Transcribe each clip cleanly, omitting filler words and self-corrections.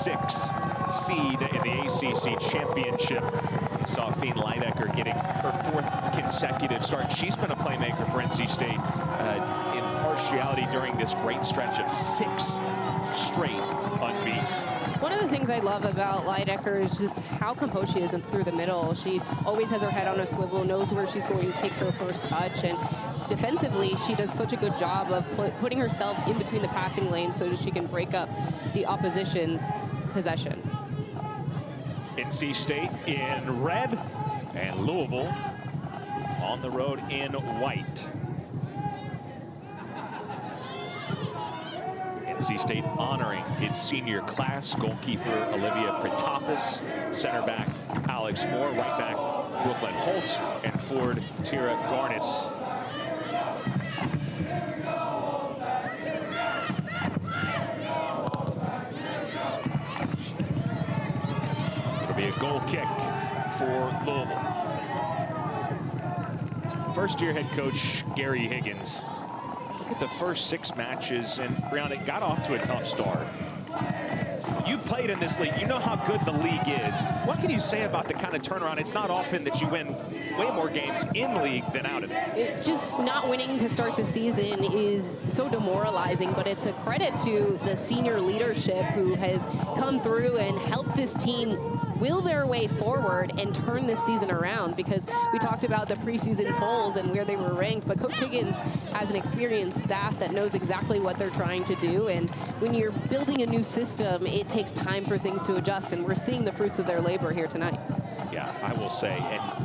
6 seed in the ACC Championship. Saw Fien Leidecker getting her 4th consecutive start. She's been a playmaker for NC State in partiality during this great stretch of 6 straight unbeaten. One of the things I love about Leidecker is just how composed she is through the middle. She always has her head on a swivel, knows where she's going to take her first touch, and defensively, she does such a good job of putting herself in between the passing lanes so that she can break up the opposition's possession. NC State in red and Louisville on the road in white. NC State honoring its senior class. Goalkeeper Olivia Pritopoulos, center back Alex Moore, right back Brooklyn Holt, and forward Tira Garnis. It'll be a goal kick for Louisville. First-year head coach Gary Higgins. Look at the first 6 matches, and Brianna, it got off to a tough start. You played in this league. You know how good the league is. What can you say about the kind of turnaround? It's not often that you win way more games in league than out of it. Just not winning to start the season is so demoralizing, but it's a credit to the senior leadership who has come through and helped this team will their way forward and turn this season around, because we talked about the preseason polls and where they were ranked, but Coach Higgins has an experienced staff that knows exactly what they're trying to do, and when you're building a new system, it takes time for things to adjust, and we're seeing the fruits of their labor here tonight. Yeah, I will say,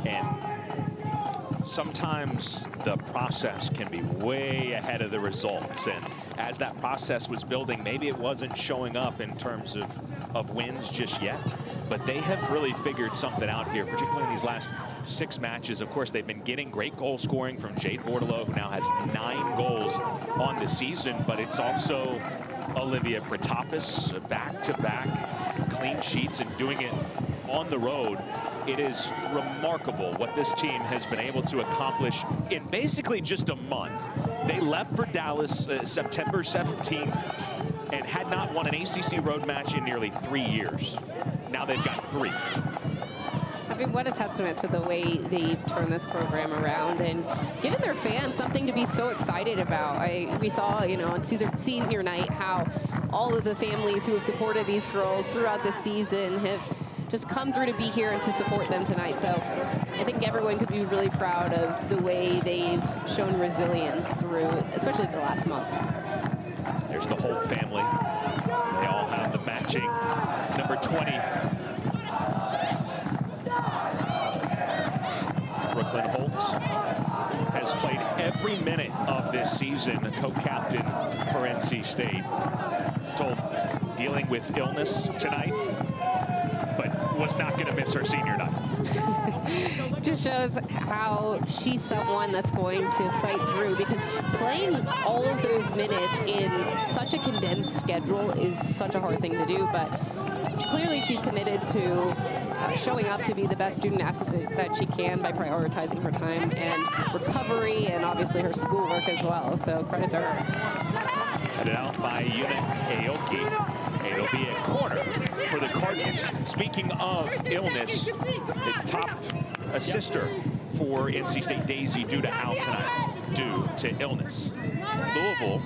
and sometimes the process can be way ahead of the results, and as that process was building, maybe it wasn't showing up in terms of wins just yet, but they have really figured something out here, particularly in these last 6 matches. Of course, they've been getting great goal scoring from Jade Bordelot, who now has 9 goals on the season, but it's also Olivia Pritopoulos, back-to-back clean sheets and doing it on the road. It is remarkable what this team has been able to accomplish in basically just a month. They left for Dallas September 17th and had not won an ACC road match in nearly 3 years. Now they've got 3. I mean, what a testament to the way they've turned this program around and given their fans something to be so excited about. We saw, you know, on senior night how all of the families who have supported these girls throughout the season have just come through to be here and to support them tonight. So I think everyone could be really proud of the way they've shown resilience through, especially the last month. There's the Holt family. They all have the matching number 20. Brooklyn Holt has played every minute of this season, a co-captain for NC State. Told dealing with illness tonight, but was not going to miss her senior night. Just shows how she's someone that's going to fight through, because playing all of those minutes in such a condensed schedule is such a hard thing to do, but clearly she's committed to showing up to be the best student athlete that she can by prioritizing her time and recovery and obviously her schoolwork as well, so credit to her. Headed out by Unit Aoki. It'll be a corner for the Cardinals. Speaking of illness, the top assister for NC State, Daisy Duda, out tonight due to illness. Louisville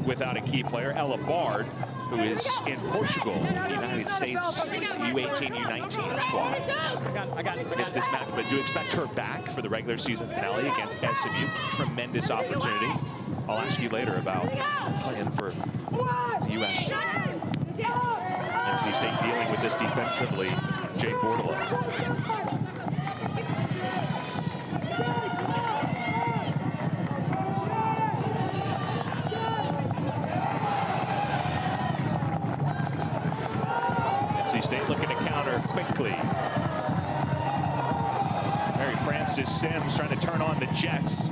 without a key player, Ella Bard, who is in Portugal, the United States U18, U19 squad. Missed this match, but do expect her back for the regular season finale against SMU. Tremendous opportunity. I'll ask you later about playing for the U.S. NC State dealing with this defensively, Jade Bordelot. NC State looking to counter quickly. Mary Francis Sims trying to turn on the Jets.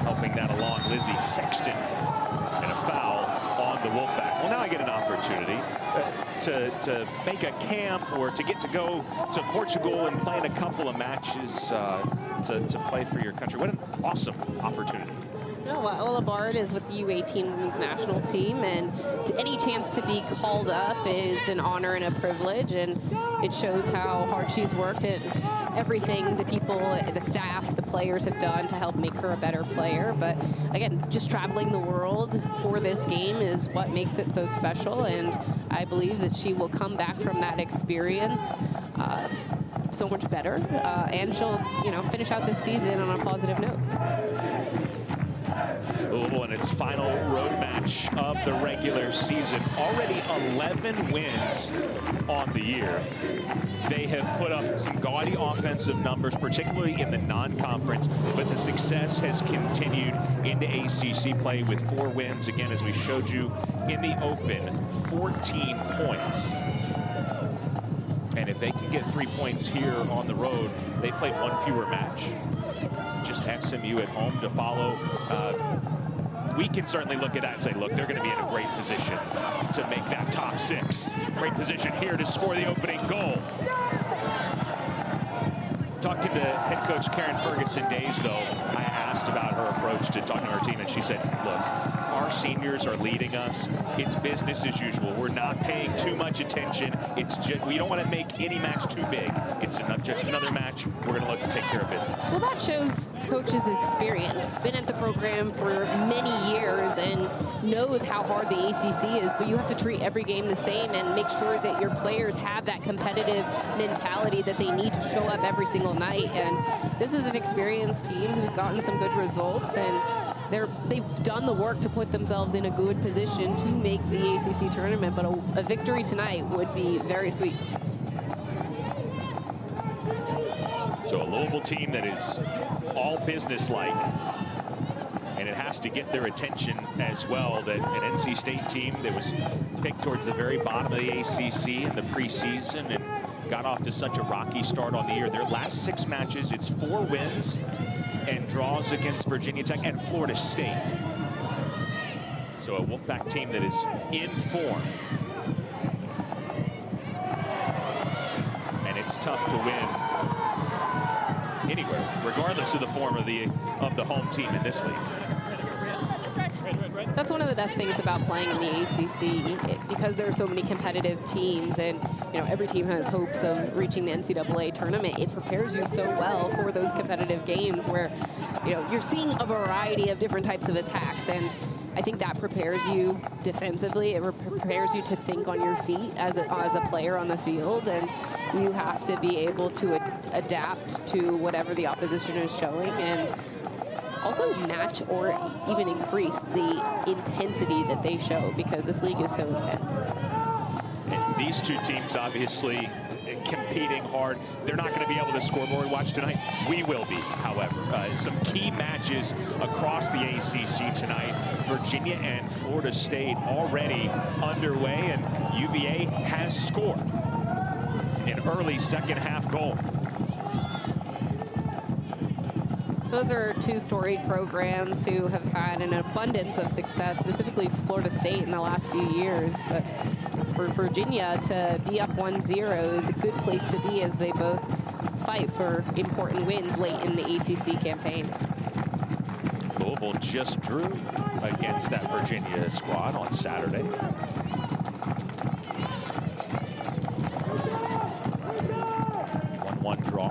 Helping that along, Lizzie Sexton, and a foul on the Wolfpack. Well, now I get an opportunity to make a camp or to get to go to Portugal and play in a couple of matches to play for your country. What an awesome opportunity. No, well, Ola Bard is with the U18 women's national team, and any chance to be called up is an honor and a privilege, and it shows how hard she's worked and everything the people, the staff, the players have done to help make her a better player. But again, just traveling the world for this game is what makes it so special, and I believe that she will come back from that experience so much better, and she'll, finish out this season on a positive note. Louisville in its final road match of the regular season. Already 11 wins on the year. They have put up some gaudy offensive numbers, particularly in the non-conference, but the success has continued into ACC play with 4 wins. Again, as we showed you in the open, 14 points. And if they can get 3 points here on the road, they played 1 fewer match. Just SMU at home to follow. We can certainly look at that and say, look, they're going to be in a great position to make that top 6. Great position here to score the opening goal. Talking to head coach Karen Ferguson Days, though, I asked about her approach to talking to her team, and she said, look, our seniors are leading us. It's business as usual. We're not paying too much attention. It's just, we don't want to make any match too big. It's enough, just another match. We're going to look to take care of business. Well, that shows coach's experience. Been at the program for many years and knows how hard the ACC is, but you have to treat every game the same and make sure that your players have that competitive mentality that they need to show up every single night. And this is an experienced team who's gotten some good results, and they've done the work to put themselves in a good position to make the ACC tournament, but a victory tonight would be very sweet. So a Louisville team that is all business-like, and it has to get their attention as well, that an NC State team that was picked towards the very bottom of the ACC in the preseason and got off to such a rocky start on the year. Their last 6 matches, it's 4 wins and draws against Virginia Tech and Florida State. So a Wolfpack team that is in form. And it's tough to win anywhere, regardless of the form of the home team in this league. That's one of the best things about playing in the ACC, because there are so many competitive teams, and every team has hopes of reaching the NCAA tournament. It prepares you so well for those competitive games where you're seeing a variety of different types of attacks, and I think that prepares you defensively. It prepares you to think on your feet as a player on the field, and you have to be able to adapt to whatever the opposition is showing, and also match or even increase the intensity that they show, because this league is so intense. And these two teams obviously competing hard. They're not going to be able to scoreboard watch tonight. We will be, however. Some key matches across the ACC tonight. Virginia and Florida State already underway, and UVA has scored an early second half goal. Those are 2 storied programs who have had an abundance of success, specifically Florida State in the last few years. But for Virginia to be up 1-0 is a good place to be, as they both fight for important wins late in the ACC campaign. Louisville just drew against that Virginia squad on Saturday. One draw.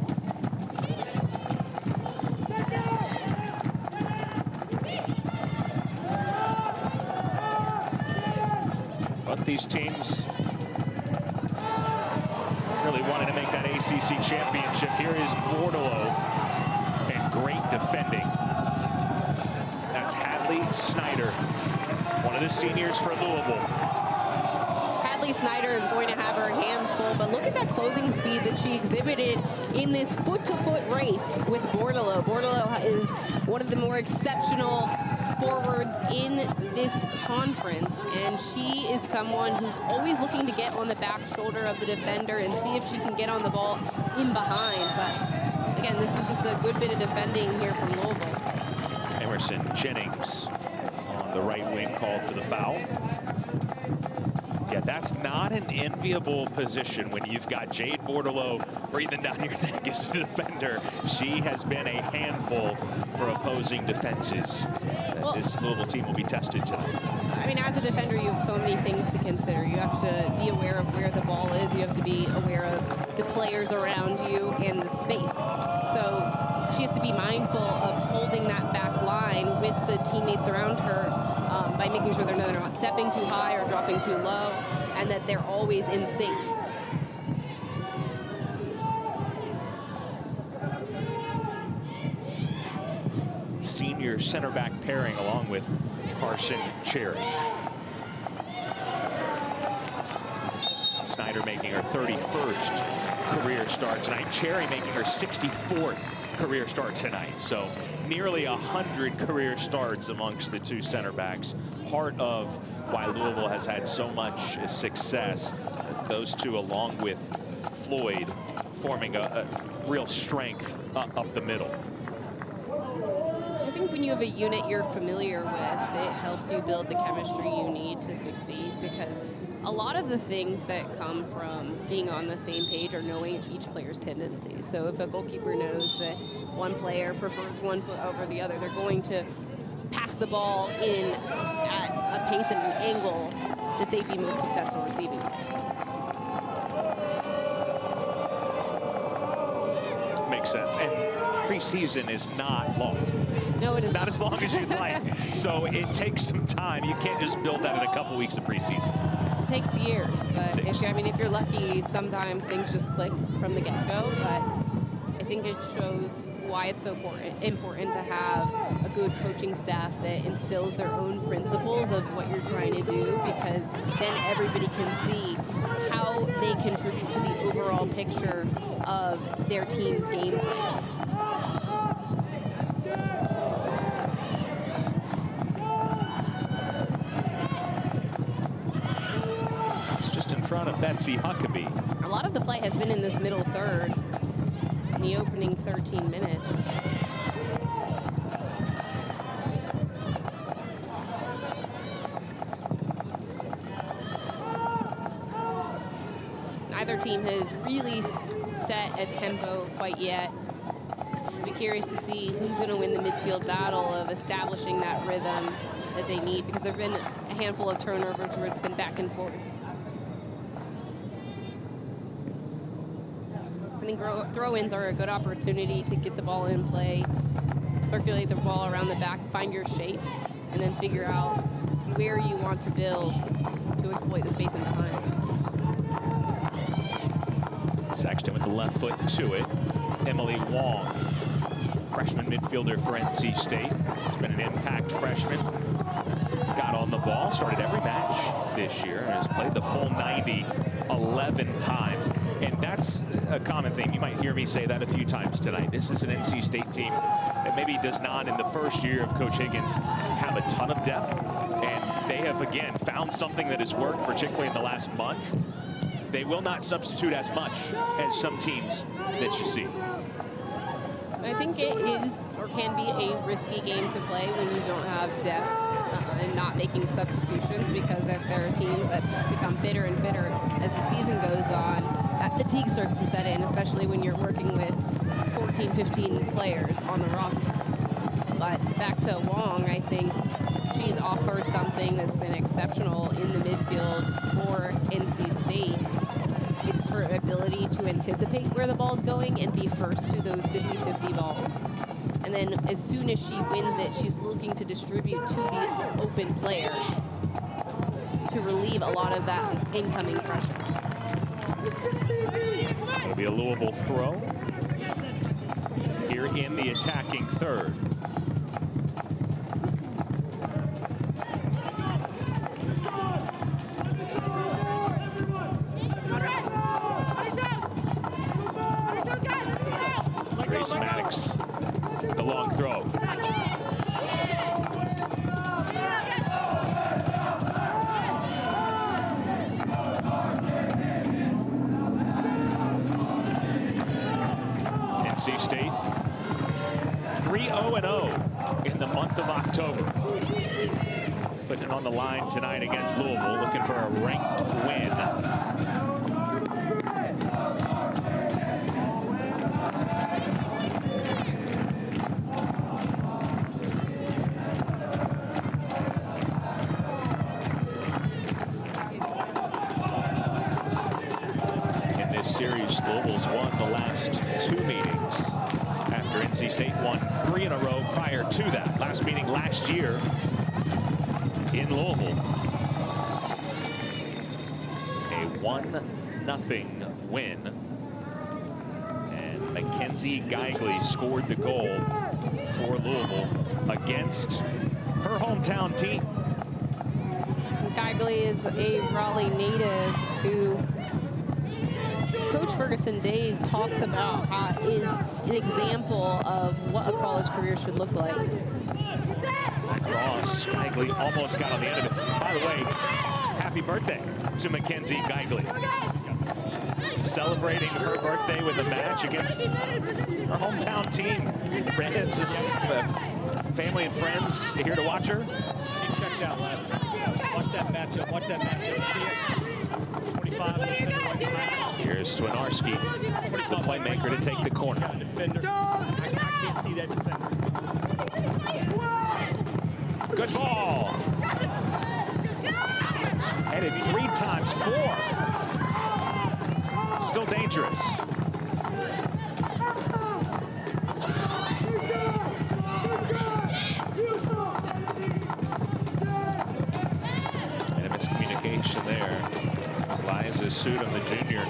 Both these teams really wanted to make that ACC championship. Here is Bordelot, and great defending. That's Hadley Snyder, one of the seniors for Louisville. Hadley Snyder is going to have her hands full, but look at that closing speed that she exhibited in this foot-to-foot race with Bordelot. Bordelot is one of the more exceptional forwards in this conference, and she is someone who's always looking to get on the back shoulder of the defender and see if she can get on the ball in behind. But again, this is just a good bit of defending here from Louisville. Emerson Jennings on the right wing called for the foul. Yeah, that's not an enviable position when you've got Jade Bordelot breathing down your neck as a defender. She has been a handful for opposing defenses. Well, this Louisville team will be tested tonight. I mean, as a defender, you have so many things to consider. You have to be aware of where the ball is. You have to be aware of the players around you and the space. So she has to be mindful of holding that back line with the teammates around her by making sure they're not stepping too high or dropping too low, and that they're always in sync. Senior center back pairing along with Carson Cherry. Snyder making her 31st career start tonight. Cherry making her 64th career start tonight. So nearly 100 career starts amongst the two center backs. Part of why Louisville has had so much success. Those two, along with Floyd, forming a real strength up the middle. I think when you have a unit you're familiar with, it helps you build the chemistry you need to succeed, because a lot of the things that come from being on the same page are knowing each player's tendencies. So if a goalkeeper knows that one player prefers one foot over the other, they're going to pass the ball in at a pace and an angle that they'd be most successful receiving. Makes sense. And preseason is not long. No, it is not as long as you'd like. So it takes some time. You can't just build that in a couple weeks of preseason. It takes years, but if you're lucky, sometimes things just click from the get-go. But I think it shows why it's so important to have a good coaching staff that instills their own principles of what you're trying to do, because then everybody can see how they contribute to the overall picture of their team's game plan. It's just in front of Betsy Huckabee. A lot of the play has been in this middle third, in the opening 13 minutes. Neither team has really set a tempo quite yet. I'll be curious to see who's going to win the midfield battle of establishing that rhythm that they need, because there have been a handful of turnovers where it's been back and forth. I think throw-ins are a good opportunity to get the ball in play, circulate the ball around the back, find your shape, and then figure out where you want to build to exploit the space in behind. Sexton with the left foot to it. Emily Wong, freshman midfielder for NC State. Has been an impact freshman. Got on the ball, started every match this year, and has played the full 90 11 times. And that's a common thing. You might hear me say that a few times tonight. This is an NC State team that maybe does not, in the first year of Coach Higgins, have a ton of depth. And they have, again, found something that has worked, particularly in the last month. They will not substitute as much as some teams that you see. I think it is or can be a risky game to play when you don't have depth and not making substitutions, because if there are teams that become fitter and fitter as the season goes on, that fatigue starts to set in, especially when you're working with 14, 15 players on the roster. But back to Wong, I think she's offered something that's been exceptional in the midfield for NC State. It's her ability to anticipate where the ball's going and be first to those 50-50 balls. And then as soon as she wins it, she's looking to distribute to the open player to relieve a lot of that incoming pressure. It'll be a Louisville throw here in the attacking third. Grace Maddox, the long throw. NC State 3-0-0 in the month of October. Putting it on the line tonight against Louisville, looking for a ranked win. series. Louisville's won the last 2 meetings after NC State won 3 in a row prior to that. Last meeting last year in Louisville. A 1-0 win. And Mackenzie Geigley scored the goal for Louisville against her hometown team. Geigley is a Raleigh native who Coach Ferguson Days talks about is an example of what a college career should look like. Cross, Geigley almost got on the end of it. By the way, happy birthday to Mackenzie Geigley. Celebrating her birthday with a match against her hometown team. Friends, family and friends here to watch her. She checked out last night. Watch that matchup. Watch that matchup. See it? 25. Here's Swinarski, the playmaker to take the corner. Defender. I can't see that defender. Good ball. Headed 3 times, 4. Still dangerous. And a miscommunication there. Liza Sudom, the junior,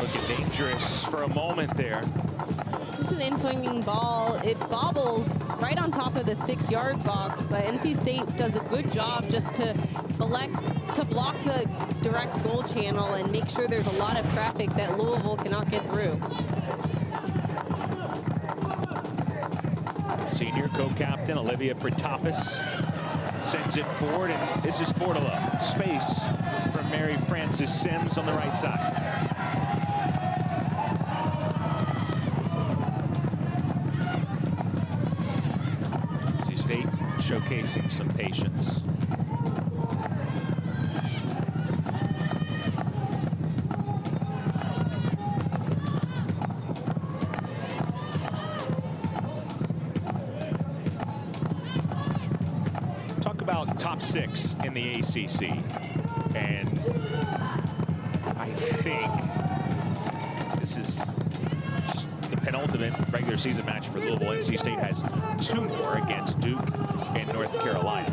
looking dangerous for a moment there. Just an in-swinging ball. It bobbles right on top of the 6-yard box, but NC State does a good job just to block the direct goal channel and make sure there's a lot of traffic that Louisville cannot get through. Senior co-captain Olivia Pritapis sends it forward, and this is Bortolo. Space from Mary Frances Sims on the right side. NC State showcasing some patience. Top 6 in the ACC, and I think this is just the penultimate regular season match for Louisville. NC State has 2 more against Duke and North Carolina.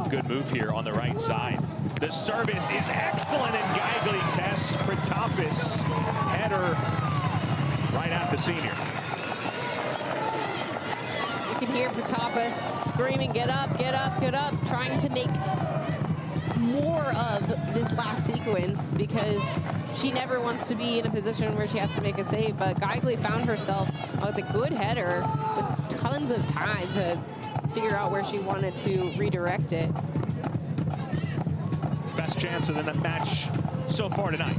Good move here on the right side. The service is excellent, and Geigley tests Pritapis. Header right at the senior. You can hear Pritapis screaming, get up, get up, get up, trying to make more of this last sequence because she never wants to be in a position where she has to make a save. But Geigley found herself with a good header with tons of time to figure out where she wanted to redirect it. Best chance of the match so far tonight.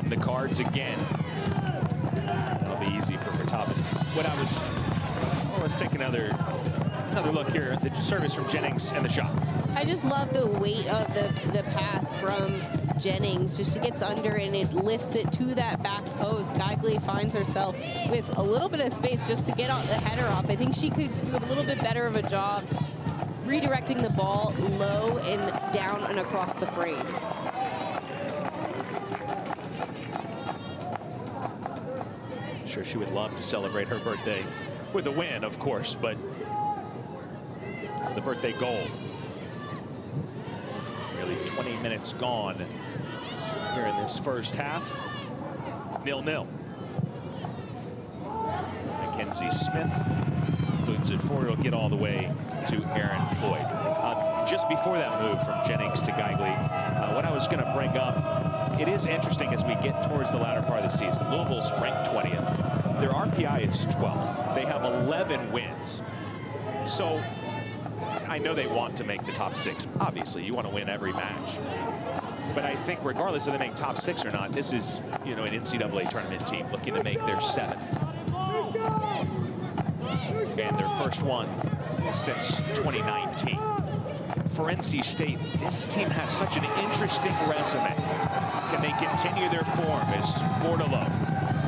The cards again. That'll be easy for Pritapis. Let's take another look here at the service from Jennings and the shot. I just love the weight of the pass from Jennings. Just she gets under and it lifts it to that back post. Geigley finds herself with a little bit of space just to get out the header off. I think she could do a little bit better of a job redirecting the ball low and down and across the frame. Sure, she would love to celebrate her birthday with a win, of course, but the birthday goal. Nearly 20 minutes gone here in this first half. 0-0. Mackenzie Smith boots it forward. It'll get all the way to Aaron Floyd. Just before that move from Jennings to Geigley, what I was going to bring up, it is interesting as we get towards the latter part of the season. Louisville's ranked 20th. Their RPI is 12. They have 11 wins. So I know they want to make the top 6. Obviously, you want to win every match. But I think regardless of they make top 6 or not, this is, an NCAA tournament team looking to make their 7th. And their first one since 2019. for NC State, this team has such an interesting resume. Can they continue their form as Bordelot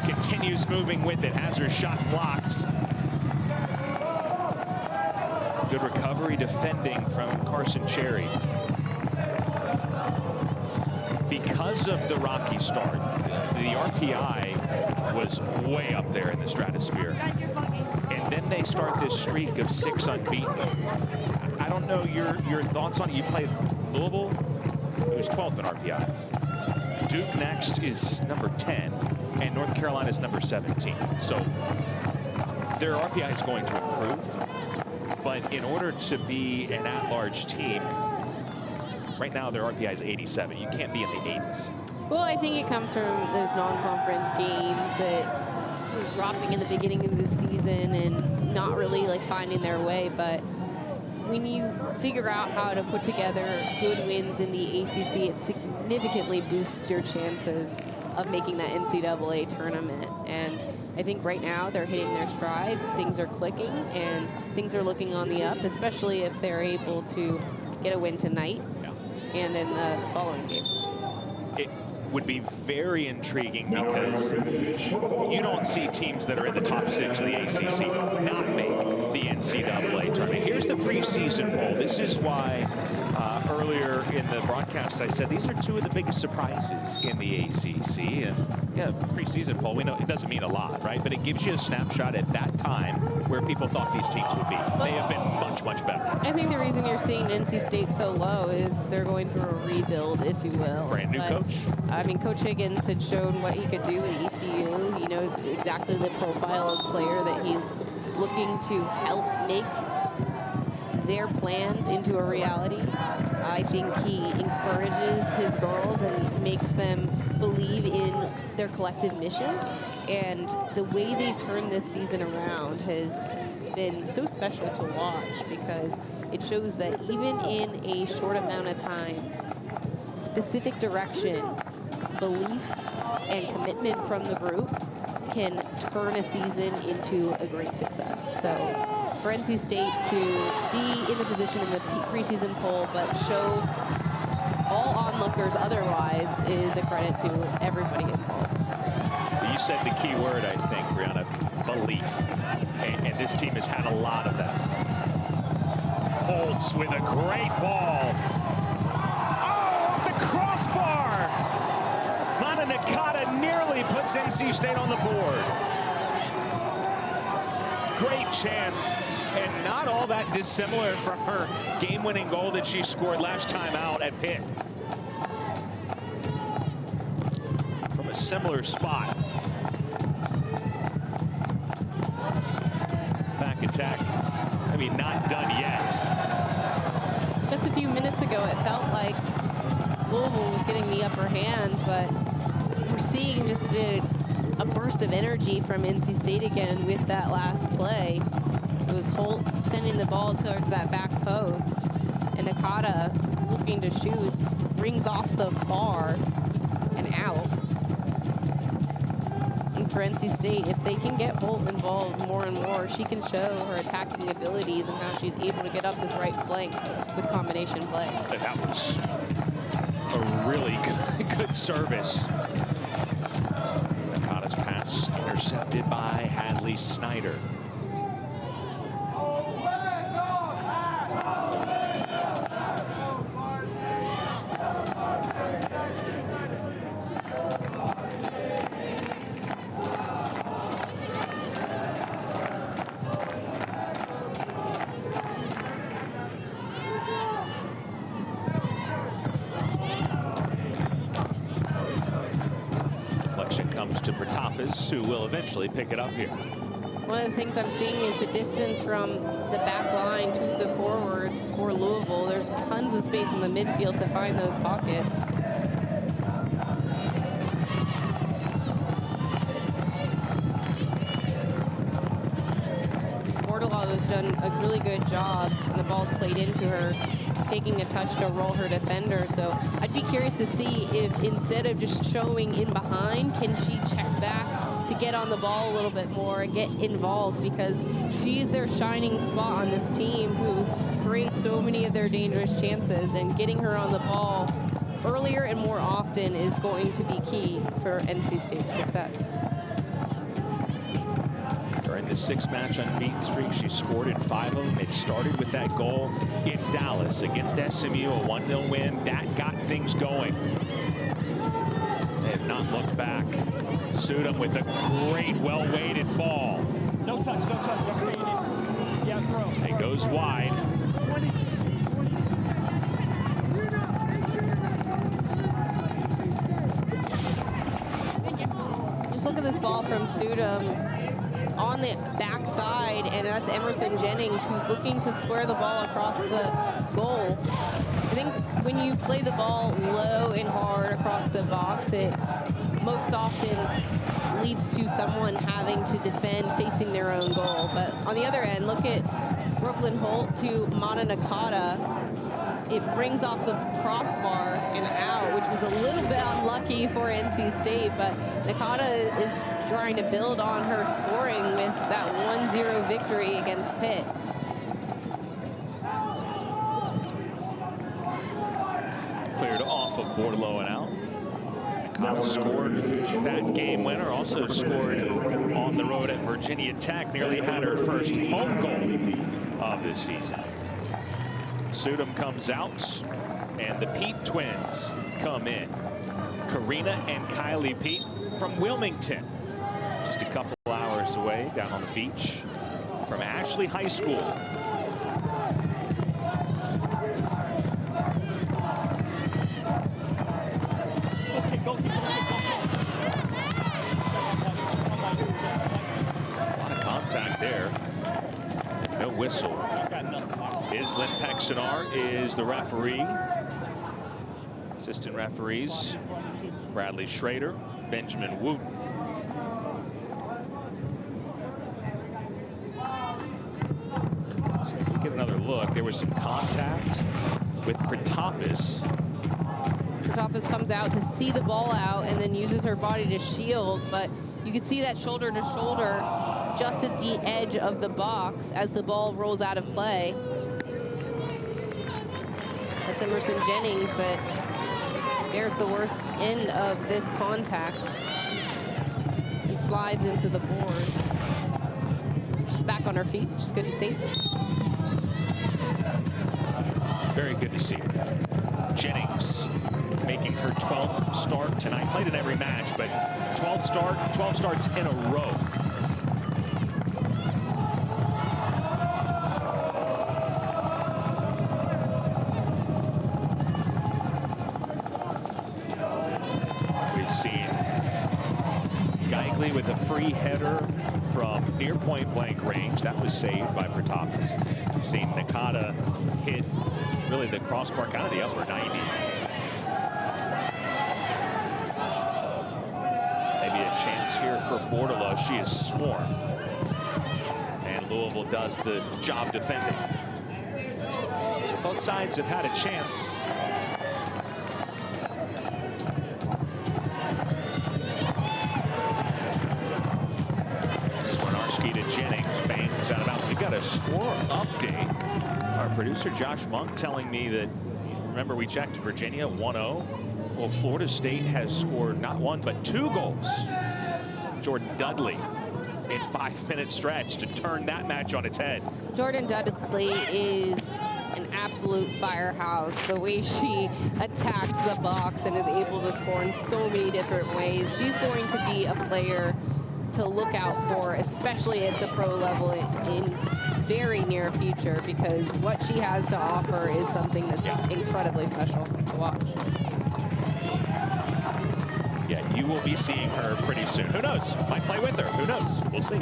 continues moving with it, has her shot blocked? Good recovery defending from Carson Cherry. Because of the rocky start, the RPI was way up there in the stratosphere. And then they start this streak of 6 unbeaten. I don't know your thoughts on it. You played Louisville, it was 12th in RPI. Duke next is number 10, and North Carolina is number 17. So their RPI is going to improve. But in order to be an at-large team, right now their RPI is 87. You can't be in the 80s. Well, I think it comes from those non-conference games that were dropping in the beginning of the season and not really like finding their way. But when you figure out how to put together good wins in the ACC, it significantly boosts your chances of making that NCAA tournament. And I think right now they're hitting their stride, things are clicking, and things are looking on the up, especially if they're able to get a win tonight and in the following game. It would be very intriguing because you don't see teams that are in the top 6 of the ACC not make the NCAA tournament. Here's the preseason poll. This is why earlier in the broadcast I said these are 2 of the biggest surprises in the ACC. And yeah, preseason poll, we know it doesn't mean a lot, right? But it gives you a snapshot at that time where people thought these teams would be. They have been much, much better. I think the reason you're seeing NC State so low is they're going through a rebuild, if you will. Brand new coach. I mean, Coach Higgins had shown what he could do at ECU. He knows exactly the profile of player that he's looking to help make their plans into a reality. I think he encourages his girls and makes them believe in their collective mission. And the way they've turned this season around has been so special to watch because it shows that even in a short amount of time, specific direction, belief, and commitment from the group can turn a season into a great success. So for NC State to be in the position in the preseason poll but show all onlookers otherwise is a credit to everybody involved. You said the key word, I think, Brianna, belief. And this team has had a lot of that. Holtz with a great ball. Oh, the crossbar! Mana Nakata nearly puts NC State on the board. Great chance, and not all that dissimilar from her game-winning goal that she scored last time out at Pitt. From a similar spot. Back attack, I mean, not done yet. Just a few minutes ago, it felt like Louisville was getting the upper hand, but we're seeing just a burst of energy from NC State again with that last play. It was Holt sending the ball towards that back post, and Nakata looking to shoot, rings off the bar and out. And for NC State, if they can get Holt involved more and more, she can show her attacking abilities and how she's able to get up this right flank with combination play. And that was a really good service. Nakata's pass intercepted by Hadley Snyder. Comes to Bertapas, who will eventually pick it up here. One of the things I'm seeing is the distance from the back line to the forwards for Louisville. There's tons of space in the midfield to find those pockets. Bordelot has done a really good job, and the ball's played into her, taking a touch to roll her defender. So I'd be curious to see if instead of just showing in behind, can she check back to get on the ball a little bit more and get involved, because she's their shining spot on this team who creates so many of their dangerous chances, and getting her on the ball earlier and more often is going to be key for NC State's success. During the 6-match unbeaten streak, she scored in 5 of them. It started with that goal in Dallas against SMU, a 1-0 win. That got things going. They have not looked back. Sudam with a great, well-weighted ball. No touch, just stay in it. Yeah, throw. It goes wide. Just look at this ball from Sudam. It's on the backside, and that's Emerson Jennings, who's looking to square the ball across the goal. I think when you play the ball low and hard across the box, it most often leads to someone having to defend facing their own goal. But on the other end, look at Brooklyn Holt to Mana Nakata. It brings off the crossbar and out, which was a little bit unlucky for NC State, but Nakata is trying to build on her scoring with that 1-0 victory against Pitt. Cleared off of Bordelot and out. Nakata scored that game winner, also scored on the road at Virginia Tech, nearly had her first home goal of this season. Sudam comes out, and the Pete twins come in. Karina and Kylie Pete from Wilmington, just a couple hours away down on the beach from Ashley High School. A lot of contact there. No whistle. Islin Pexonar is the referee. Assistant referees, Bradley Schrader, Benjamin Wooten. So if we get another look, there was some contact with Pratapis. Pratapis comes out to see the ball out and then uses her body to shield, but you can see that shoulder to shoulder just at the edge of the box as the ball rolls out of play. That's Emerson Jennings that bears the worst end of this contact and slides into the board. She's back on her feet, which is good to see. Very good to see. Jennings making her 12th start tonight. Played in every match, but 12 starts in a row. We've seen Geigley with a free header from near point blank range. That was saved by Pratapis. We've seen Nakata hit really the crossbar, kind of the upper 90. Maybe a chance here for Bordelot. She is swarmed. And Louisville does the job defending. So both sides have had a chance. Swinarski to Jennings. Bangs out of bounds. We've got a score update. Our producer Josh Monk telling me that, remember we checked Virginia 1-0. Well, Florida State has scored not 1 but 2 goals. Jordan Dudley in 5-minute stretch to turn that match on its head. Jordan Dudley is an absolute firehouse. The way she attacks the box and is able to score in so many different ways. She's going to be a player to look out for, especially at the pro level in very near future, because what she has to offer is something that's incredibly special to watch. Yeah, you will be seeing her pretty soon. Who knows? Might play with her. Who knows? We'll see.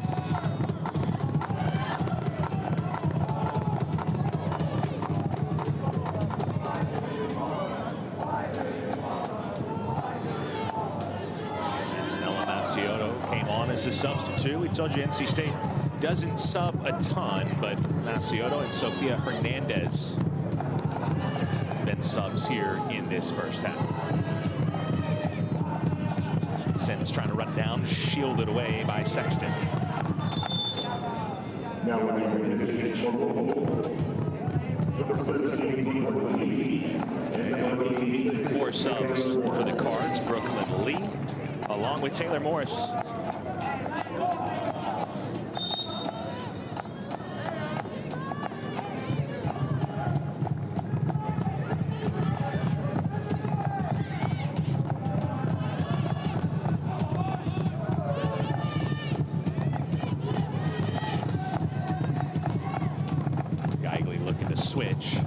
Antonella Maciotto came on as a substitute. We told you NC State doesn't sub a ton, but Maciotto and Sofia Hernandez been subs here in this first half. Sims trying to run down, shielded away by Sexton. Four subs for the Cards. Brooklyn Lee, along with Taylor Morris. Switch.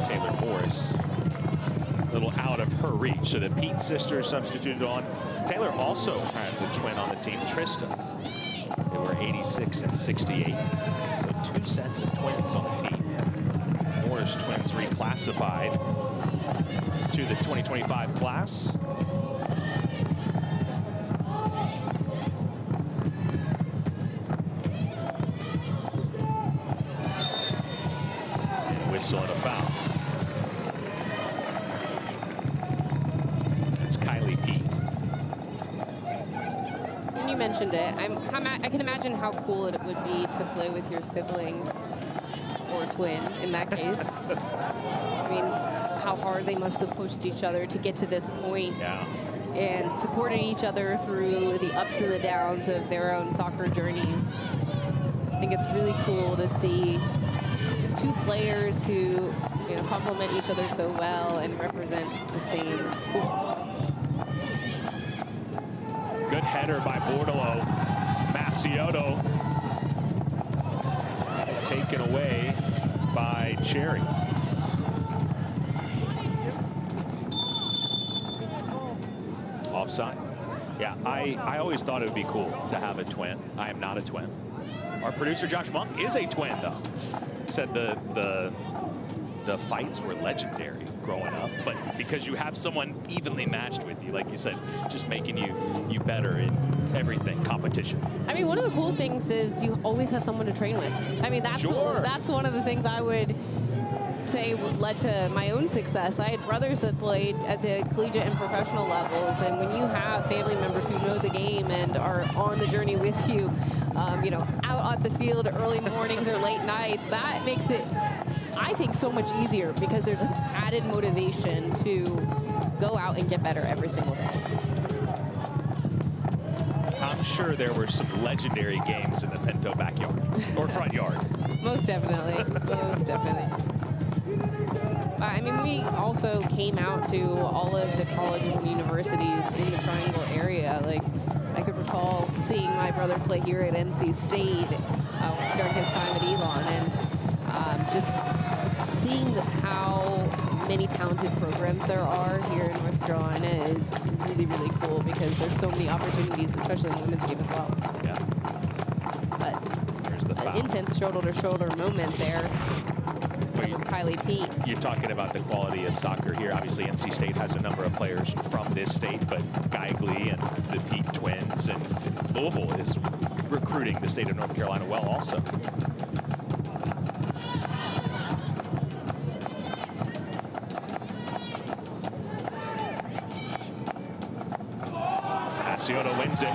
Taylor Morris a little out of her reach, so the Pete sisters substituted on. Taylor also has a twin on the team, Trista. They were 86 and 68, so 2 sets of twins on the team. Morris twins reclassified to the 2025 class. Whistle and a foul. It's Kylie Pete. When you mentioned it, I can imagine how cool it would be to play with your sibling or twin in that case. I mean, how hard they must have pushed each other to get to this point. Yeah. And supported each other through the ups and the downs of their own soccer journeys. I think it's really cool to see just two players who, you know, complement each other so well and represent the same school. Good header by Bordello. Maciotto taken away by Cherry. Offside. Yeah, I always thought it would be cool to have a twin. I am not a twin. Our producer Josh Monk is a twin, though. Said the fights were legendary growing up, but because you have someone evenly matched with you, like you said, just making you better in everything, competition. I mean, one of the cool things is you always have someone to train with. I mean, that's one of the things I would say led to my own success. I had brothers that played at the collegiate and professional levels, and when you have family members who know the game and are on the journey with you, you know, out on the field early mornings or late nights, that makes it, I think, so much easier because there's an added motivation to go out and get better every single day. I'm sure there were some legendary games in the Pinto backyard or front yard. Most definitely, most definitely. I mean, we also came out to all of the colleges and universities in the Triangle area. Like, I could recall seeing my brother play here at NC State during his time at Elon, and just seeing how many talented programs there are here in North Carolina is really, really cool because there's so many opportunities, especially in the women's game as well. Yeah. But there's the foul. An intense shoulder-to-shoulder moment there. That was Kylie Pete. You're talking about the quality of soccer here. Obviously, NC State has a number of players from this state, but Geigley and the Pete twins and Louisville is recruiting the state of North Carolina well also. Maciotto wins it.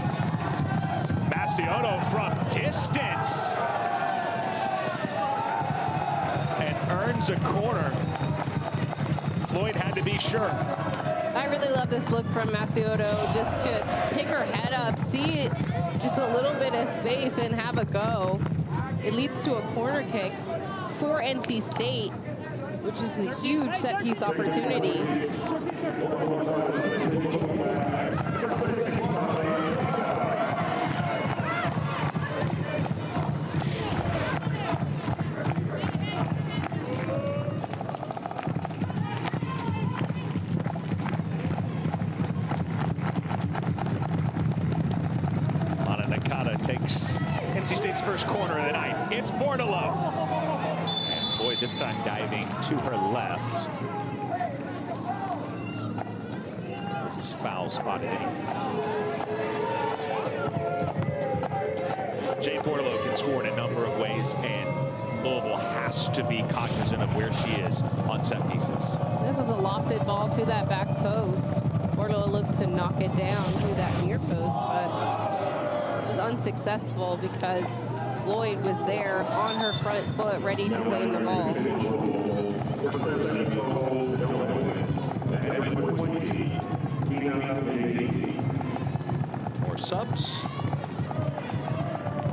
Maciotto from distance. Earns a corner. Floyd had to be sure. I really love this look from Maciotto, just to pick her head up, see just a little bit of space and have a go. It leads to a corner kick for NC State, which is a huge set piece opportunity. Takes NC State's first corner of the night. It's Bordello. And Floyd this time diving to her left. This is foul spotted Ings. Jane Bordello can score in a number of ways, and Louisville has to be cognizant of where she is on set pieces. This is a lofted ball to that back post. Cordova looks to knock it down to that near post, but it was unsuccessful because Floyd was there on her front foot, ready to claim the ball. More subs.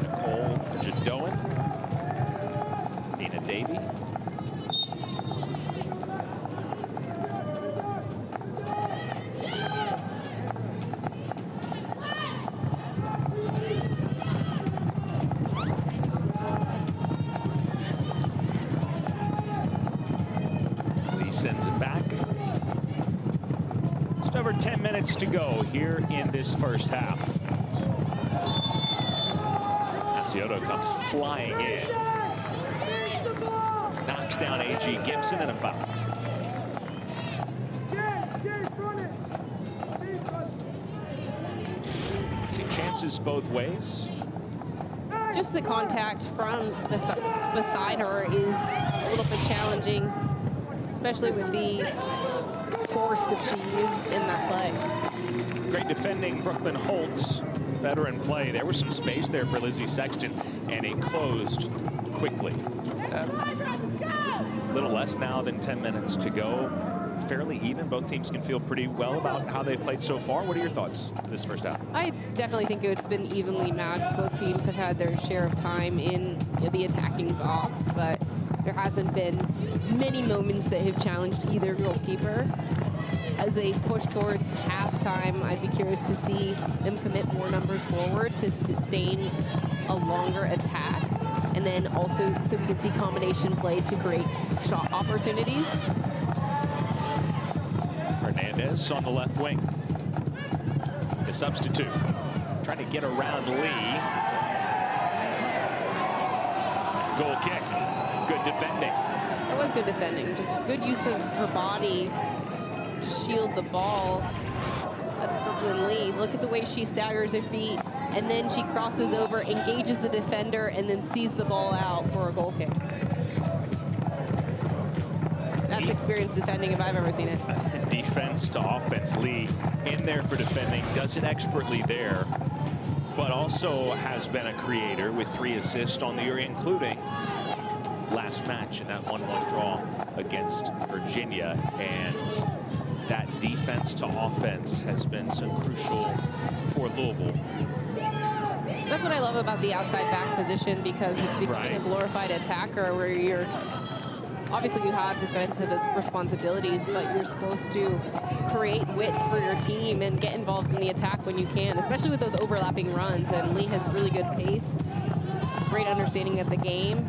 Nicole Jadoan. Dina Davey. Sends it back. Just over 10 minutes to go here in this first half. Asiotto comes flying in. Knocks down A.G. Gibson and a foul. See chances both ways. Just the contact from beside her is a little bit challenging, especially with the force that she used in that play. Great defending, Brooklyn Holtz, veteran play. There was some space there for Lizzie Sexton, and it closed quickly. A little less now than 10 minutes to go. Fairly even. Both teams can feel pretty well about how they've played so far. What are your thoughts for this first half? I definitely think it's been evenly matched. Both teams have had their share of time in the attacking box, but there hasn't been many moments that have challenged either goalkeeper. As they push towards halftime, I'd be curious to see them commit more numbers forward to sustain a longer attack, and then also so we can see combination play to create shot opportunities. Hernandez on the left wing. The substitute trying to get around Lee. Goal kick. Good defending. It was good defending. Just good use of her body to shield the ball. That's Brooklyn Lee. Look at the way she staggers her feet, and then she crosses over, engages the defender, and then sees the ball out for a goal kick. That's experienced defending if I've ever seen it. Defense to offense. Lee in there for defending, does it expertly there, but also has been a creator with 3 assists on the year, including last match in that 1-1 draw against Virginia. And that defense to offense has been so crucial for Louisville. That's what I love about the outside back position, because it's becoming a glorified attacker where you're obviously you have defensive responsibilities, but you're supposed to create width for your team and get involved in the attack when you can, especially with those overlapping runs. And Lee has really good pace, great understanding of the game,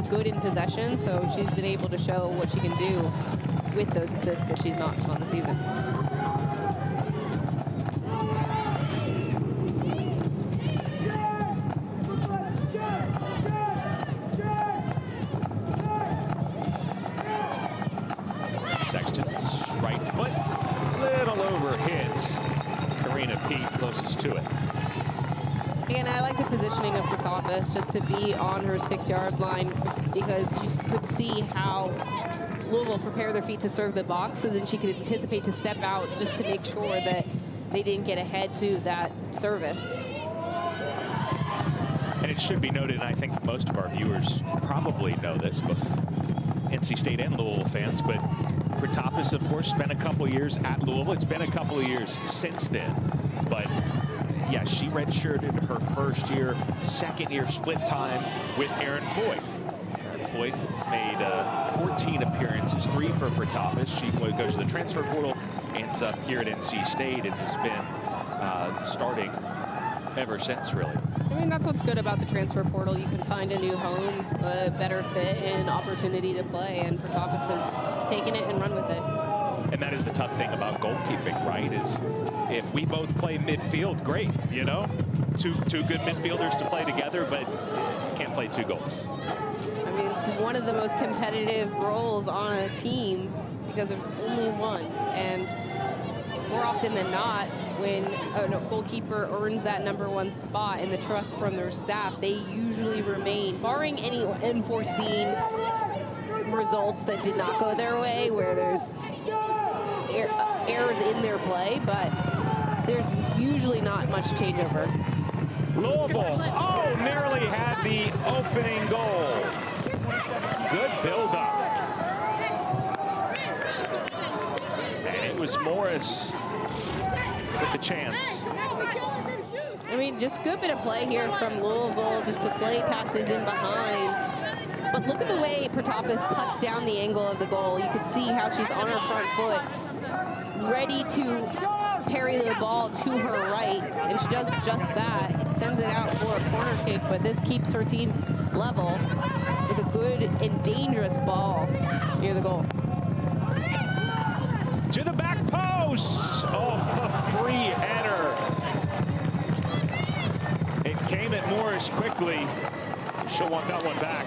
good in possession, so she's been able to show what she can do with those assists that she's notched on the season. Sexton's right foot, little over hits. Karina Pete closest to it. And I like the positioning of Protopis just to be on her 6-yard line, because you could see how Louisville prepare their feet to serve the box, so then she could anticipate to step out just to make sure that they didn't get ahead to that service. And it should be noted, and I think most of our viewers probably know this, both NC State and Louisville fans, but Protopis, of course, spent a couple years at Louisville. It's been a couple of years since then, but yeah, she redshirted her first year, second year split time with Erin Floyd. Erin Floyd made 14 appearances, 3 for Protopis. She goes to the transfer portal, ends up here at NC State, and has been starting ever since, really. I mean, that's what's good about the transfer portal. You can find a new home, a better fit, and opportunity to play, and Protopis has taken it and run with it. And that is the tough thing about goalkeeping, right? Is if we both play midfield, great, you know? Two good midfielders to play together, but can't play 2 goals. I mean, it's one of the most competitive roles on a team because there's only one. And more often than not, when a goalkeeper earns that #1 spot and the trust from their staff, they usually remain, barring any unforeseen results that did not go their way, where there's errors in their play, but there's usually not much changeover. Louisville, oh, nearly had the opening goal. Good build-up. And it was Morris with the chance. I mean, just good bit of play here from Louisville, just to play passes in behind. But look at the way Protopis cuts down the angle of the goal. You can see how she's on her front foot, ready to parry the ball to her right, and she does just that. Sends it out for a corner kick, but this keeps her team level with a good and dangerous ball near the goal. To the back post. Oh, a free header. It came at Morris quickly. She'll want that one back.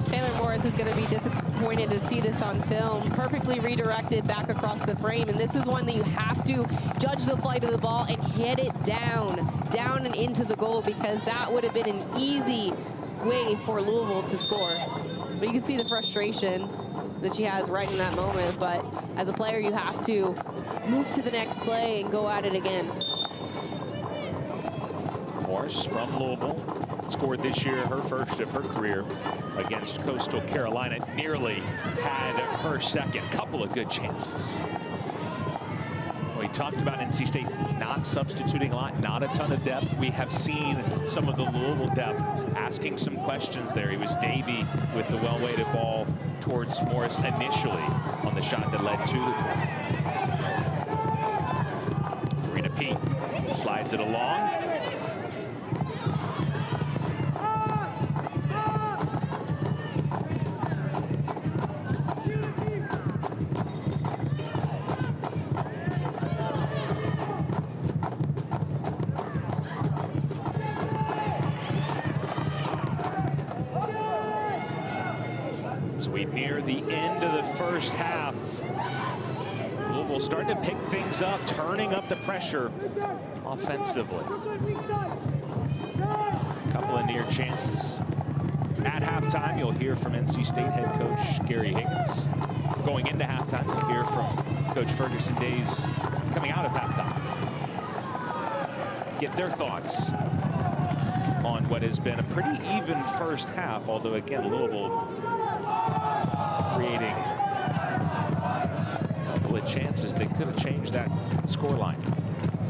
Taylor Morris is going to be disappointed to see this on film. Perfectly redirected back across the frame, and this is one that you have to judge the flight of the ball and hit it down and into the goal, because that would have been an easy way for Louisville to score. But you can see the frustration that she has right in that moment, but as a player you have to move to the next play and go at it again. Morris from Louisville scored this year, her first of her career against Coastal Carolina. Nearly had her second. Couple of good chances. We talked about NC State not substituting a lot, not a ton of depth. We have seen some of the Louisville depth asking some questions there. It was Davey with the well-weighted ball towards Morris initially on the shot that led to the corner. Karina Pete slides it along. We near the end of the first half. Louisville starting to pick things up, turning up the pressure offensively. A couple of near chances. At halftime, you'll hear from NC State head coach Gary Higgins. Going into halftime, you'll hear from Coach Ferguson Days coming out of halftime. Get their thoughts on what has been a pretty even first half, although again, Louisville creating a couple of chances that could have changed that scoreline.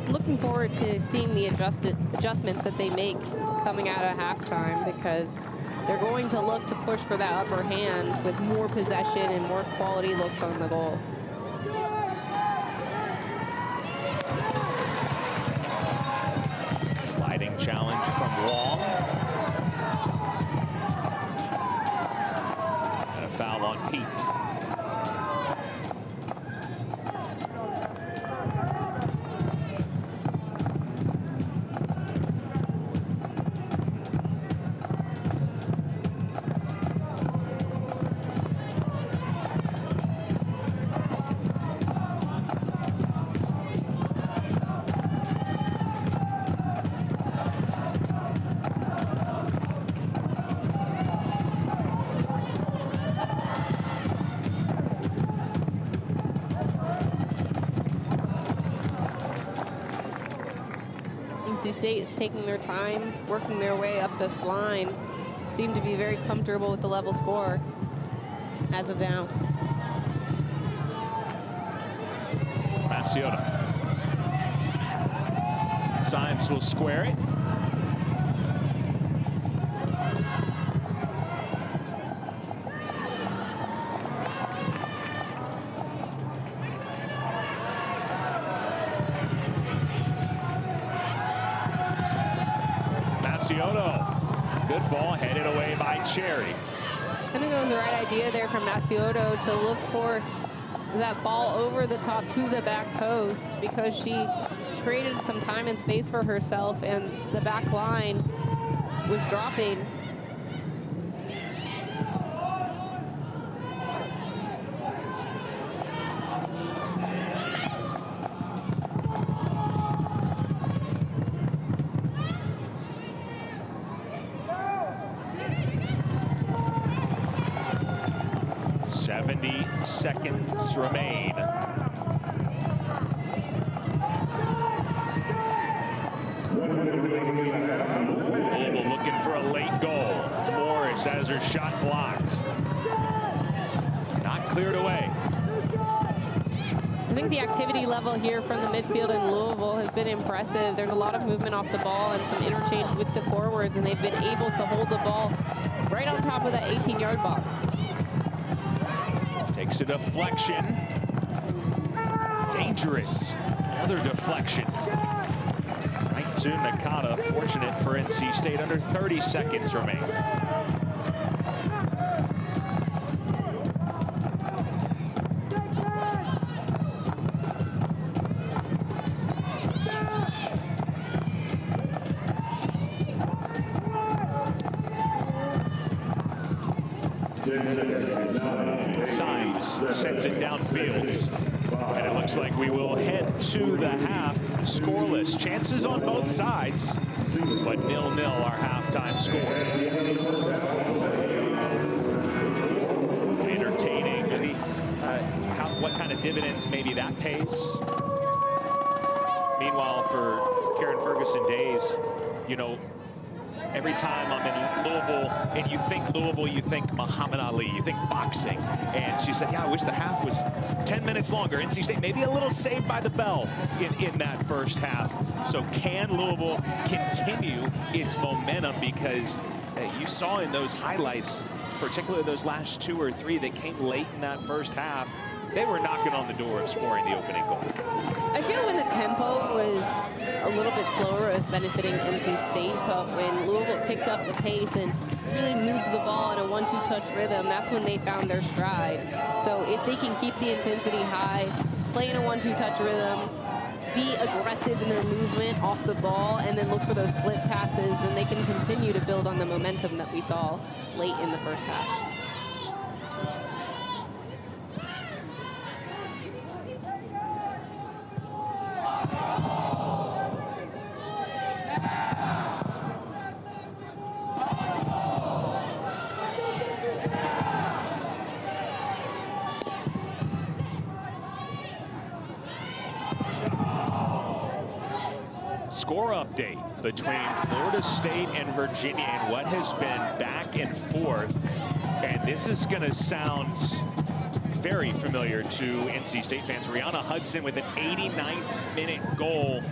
Looking forward to seeing the adjustments that they make coming out of halftime, because they're going to look to push for that upper hand with more possession and more quality looks on the goal. Sliding challenge from Wong. Foul on Pete. NC State is taking their time, working their way up this line. Seem to be very comfortable with the level score as of now. Maciota. Symes will square it. Good ball headed away by Cherry. I think that was the right idea there from Maciota to look for that ball over the top to the back post, because she created some time and space for herself, and the back line was dropping. 70 seconds remain. Louisville looking for a late goal. Morris has her shot blocked. Not cleared away. I think the activity level here from the midfield in Louisville has been impressive. There's a lot of movement off the ball and some interchange with the forwards, and they've been able to hold the ball right on top of that 18-yard box. Takes a deflection. Dangerous. Another deflection. Right to Nakata. Fortunate for NC State. Under 30 seconds remain. Symes sends it downfield, and it looks like we will head to the half scoreless. Chances on both sides, but 0-0 our halftime score. Entertaining. What kind of dividends maybe that pays? Meanwhile, for Karen Ferguson days, you know, every time I'm in Louisville and you think Louisville, you think Muhammad Ali, you think boxing. And she said, yeah, I wish the half was 10 minutes longer. NC State maybe a little saved by the bell in that first half. So can Louisville continue its momentum? Because you saw in those highlights, particularly those last 2 or 3 that came late in that first half, they were knocking on the door of scoring the opening goal. I feel when the tempo was a little bit slower, it was benefiting NC State, but when Louisville picked up the pace and really moved the ball in a 1-2 touch rhythm, that's when they found their stride. So if they can keep the intensity high, play in a 1-2 touch rhythm, be aggressive in their movement off the ball, and then look for those slip passes, then they can continue to build on the momentum that we saw late in the first half. Score update between Florida State and Virginia, and what has been back and forth. And this is going to sound very familiar to NC State fans. Rihanna Hudson with an 89th minute goal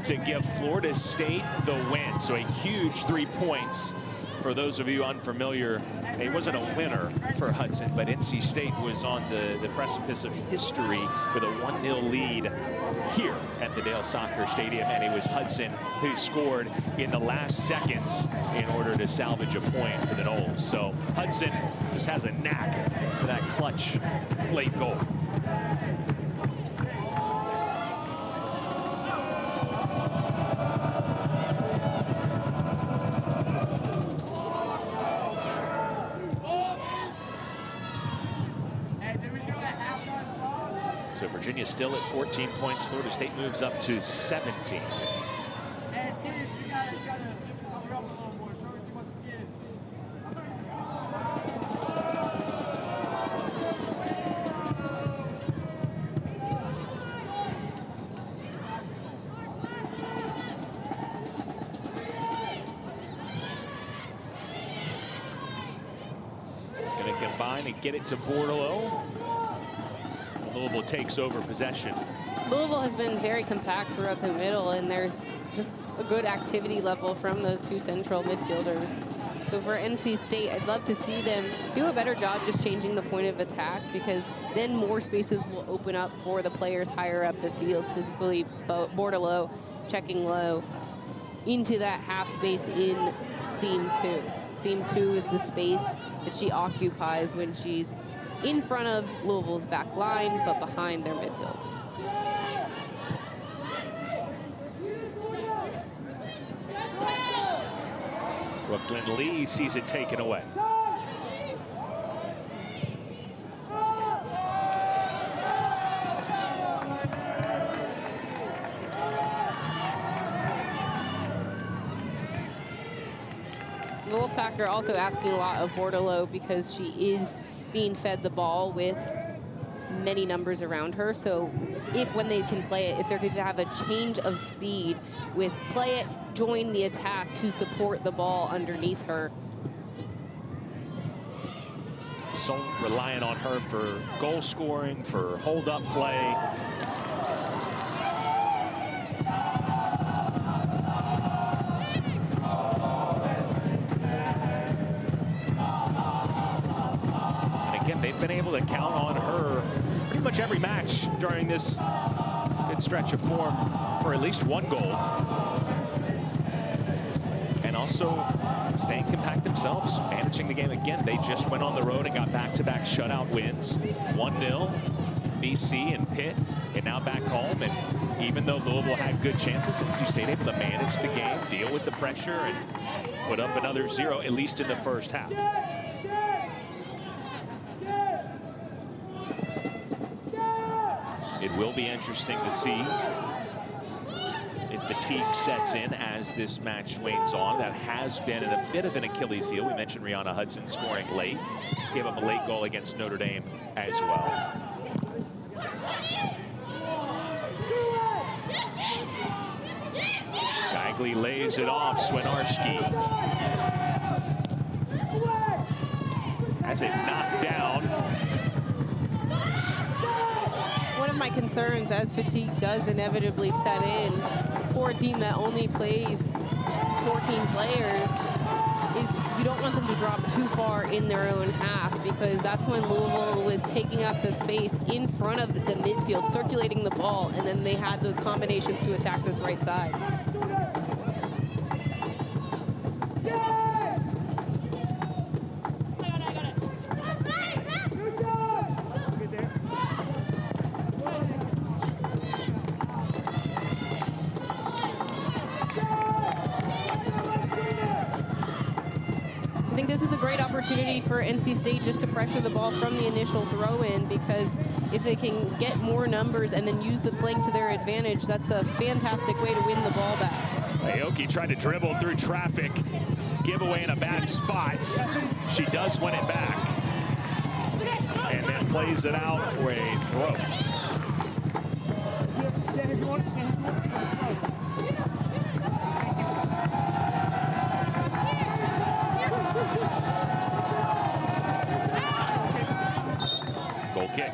to give Florida State the win. So a huge 3 points. For those of you unfamiliar, it wasn't a winner for Hudson, but NC State was on the precipice of history with a 1-0 lead here at the Dale Soccer Stadium, and it was Hudson who scored in the last seconds in order to salvage a point for the Noles. So Hudson just has a knack for that clutch late goal. So Virginia still at 14 points. Florida State moves up to 17. Going to combine and get it to Bordelot. Louisville takes over possession. Louisville has been very compact throughout the middle, and there's just a good activity level from those two central midfielders. So for NC State, I'd love to see them do a better job just changing the point of attack, because then more spaces will open up for the players higher up the field, specifically Bordelot checking low into that half space in seam 2. Seam 2 is the space that she occupies when she's in front of Louisville's back line, but behind their midfield. Brooklyn Lee sees it taken away. The Wolfpack are also asking a lot of Bordelot because she is being fed the ball with many numbers around her. So when they can play it, if they're going to have a change of speed with play it, join the attack to support the ball underneath her. So relying on her for goal scoring, for hold-up play. And again, they've been able to count on her pretty much every match during this good stretch of form for at least one goal. And also staying compact themselves, managing the game. Again, they just went on the road and got back-to-back shutout wins. 1-0, BC and Pitt, and now back home. And even though Louisville had good chances, NC State able to manage the game, deal with the pressure, and put up another 0, at least in the first half. It will be interesting to see if fatigue sets in as this match wanes on. That has been a bit of an Achilles heel. We mentioned Rihanna Hudson scoring late. Gave up a late goal against Notre Dame as well. Bagley lays it off. Swinarski has it knocked down. One of my concerns, as fatigue does inevitably set in for a team that only plays 14 players, is you don't want them to drop too far in their own half, because that's when Louisville was taking up the space in front of the midfield, circulating the ball, and then they had those combinations to attack this right side. Opportunity for NC State just to pressure the ball from the initial throw-in, because if they can get more numbers and then use the flank to their advantage, that's a fantastic way to win the ball back. Aoki tried to dribble through traffic, giveaway in a bad spot. She does win it back, and then plays it out for a throw. Kick.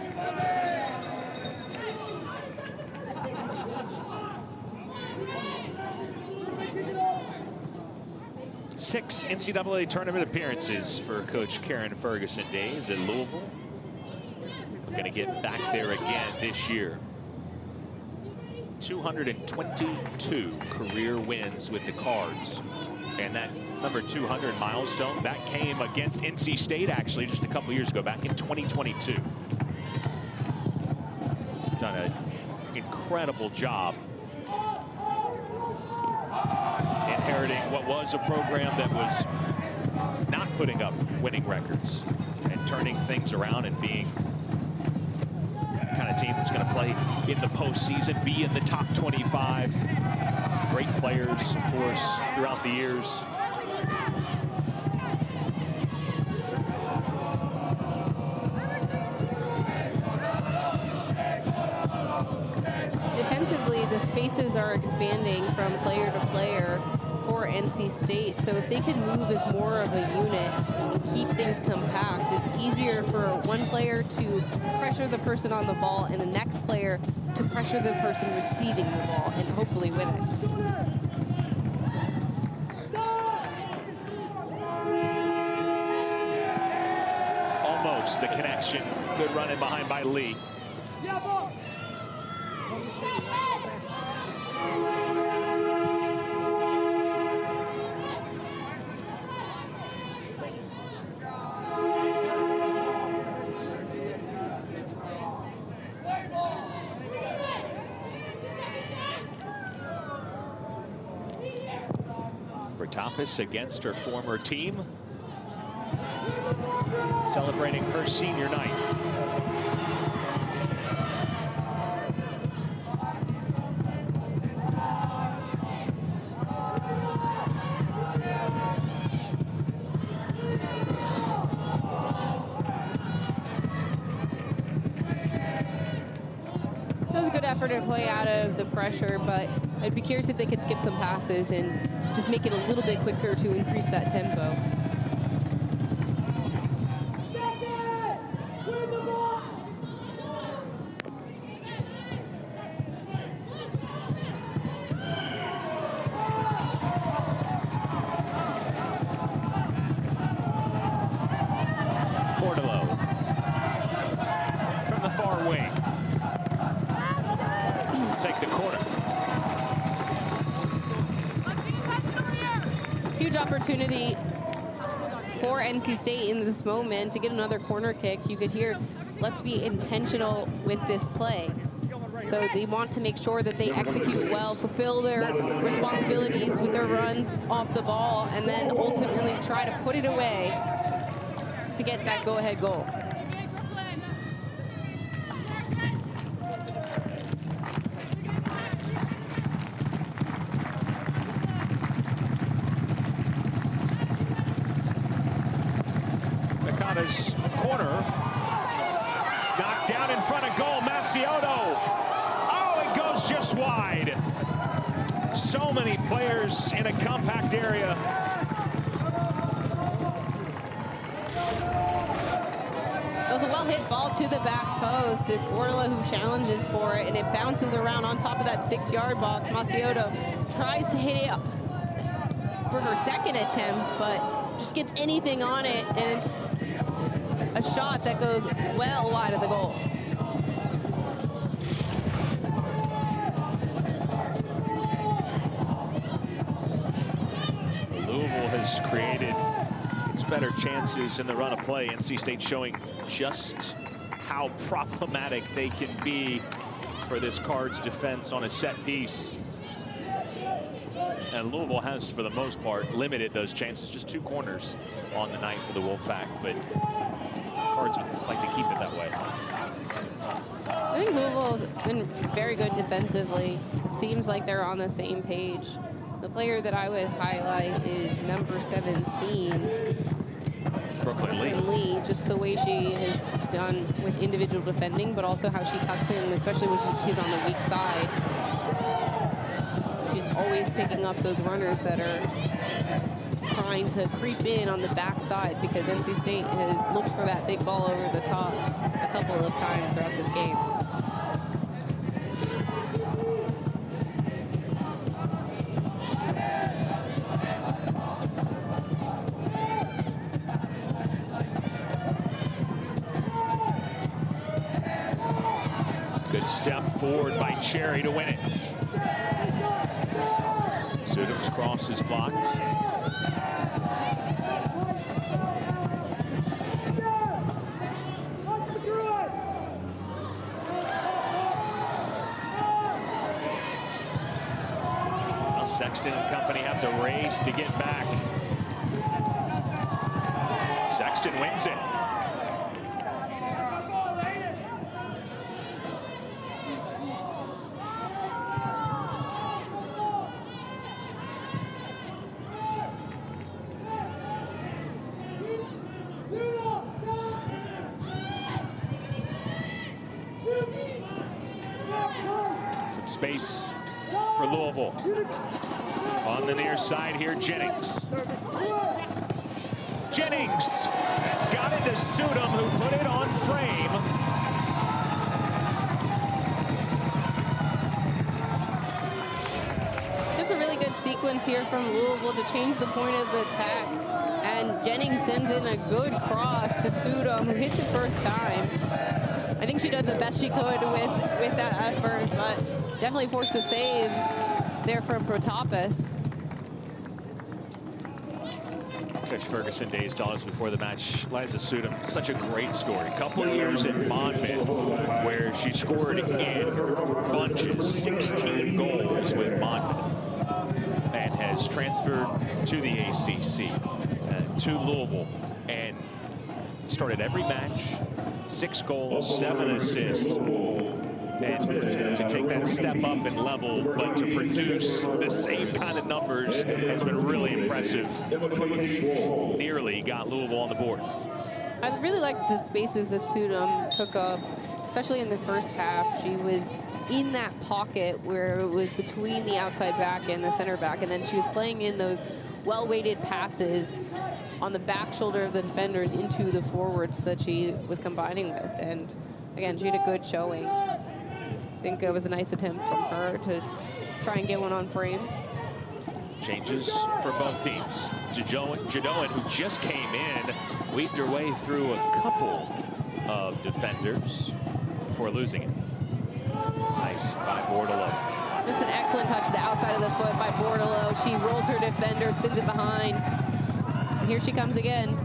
Six NCAA tournament appearances for Coach Karen Ferguson days at Louisville. We're going to get back there again this year. 222 career wins with the Cards. And that number 200 milestone, that came against NC State actually just a couple years ago, back in 2022. Done an incredible job inheriting what was a program that was not putting up winning records and turning things around and being the kind of team that's going to play in the postseason, be in the top 25. Some great players, of course, throughout the years. Defensively, the spaces are expanding from player to player for NC State. So if they can move as more of a unit and keep things compact, it's easier for one player to pressure the person on the ball and the next player to pressure the person receiving the ball and hopefully win it. Almost the connection. Good run in behind by Lee. Bertapis against her former team, celebrating her senior night. effort to play out of the pressure, but I'd be curious if they could skip some passes and just make it a little bit quicker to increase that tempo. Opportunity for NC State in this moment to get another corner kick. You could hear, let's be intentional with this play. So they want to make sure that they execute well, fulfill their responsibilities with their runs off the ball, and then ultimately try to put it away to get that go-ahead goal. Corner, knocked down in front of goal, Maciotto. Oh, it goes just wide. So many players in a compact area. It was a well-hit ball to the back post. It's Orla who challenges for it, and it bounces around on top of that 6-yard box. Maciotto tries to hit it for her second attempt, but just gets anything on it, and it's a shot that goes well wide of the goal. Louisville has created its better chances in the run of play. NC State showing just how problematic they can be for this Cards defense on a set piece. And Louisville has, for the most part, limited those chances. Just 2 corners on the night for the Wolfpack, but Cards would like to keep it that way. I think Louisville's been very good defensively. It seems like they're on the same page. The player that I would highlight is number 17, Brooklyn Lee. Just the way she has done with individual defending, but also how she tucks in, especially when she's on the weak side. She's always picking up those runners that are trying to creep in on the backside, because NC State has looked for that big ball over the top a couple of times throughout this game. Good step forward by Cherry to win it. Sudham's cross is blocked. Now Sexton and company have to race to get back. Sexton wins it. Space for Louisville. On the near side here, Jennings. Jennings got it to Sudham, who put it on frame. Just a really good sequence here from Louisville to change the point of the attack. And Jennings sends in a good cross to Sudham, who hits it first time. I think she did the best she could with that effort, but definitely forced a save there from Protopis. Coach Ferguson days told us before the match, Liza Sudham, such a great story. Couple of years in Monmouth where she scored in bunches, 16 goals with Monmouth, and has transferred to the ACC, to Louisville, and started every match, 6 goals, 7 assists. And to take that step up in level, but to produce the same kind of numbers has been really impressive. Nearly got Louisville on the board. I really liked the spaces that Sudham took up, especially in the first half. She was in that pocket where it was between the outside back and the center back, and then she was playing in those well-weighted passes on the back shoulder of the defenders into the forwards that she was combining with. And again, she had a good showing. I think it was a nice attempt from her to try and get one on frame. Changes for both teams. Jadoan, who just came in, weaved her way through a couple of defenders before losing it. Nice by Bordelot. Just an excellent touch to the outside of the foot by Bordelot. She rolls her defender, spins it behind. And here she comes again.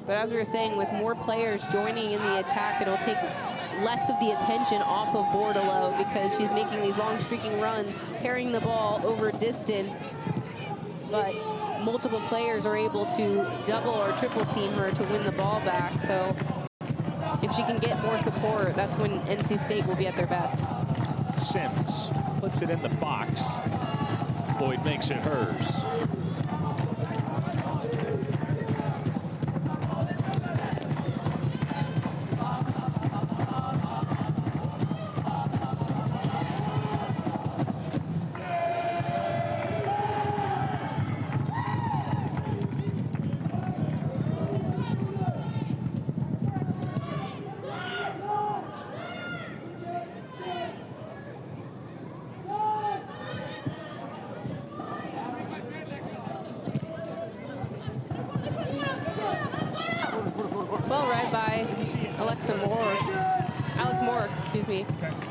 But as we were saying, with more players joining in the attack, it'll take less of the attention off of Bordelot because she's making these long streaking runs, carrying the ball over distance. But multiple players are able to double or triple team her to win the ball back. So if she can get more support, that's when NC State will be at their best. Sims puts it in the box. Floyd makes it hers.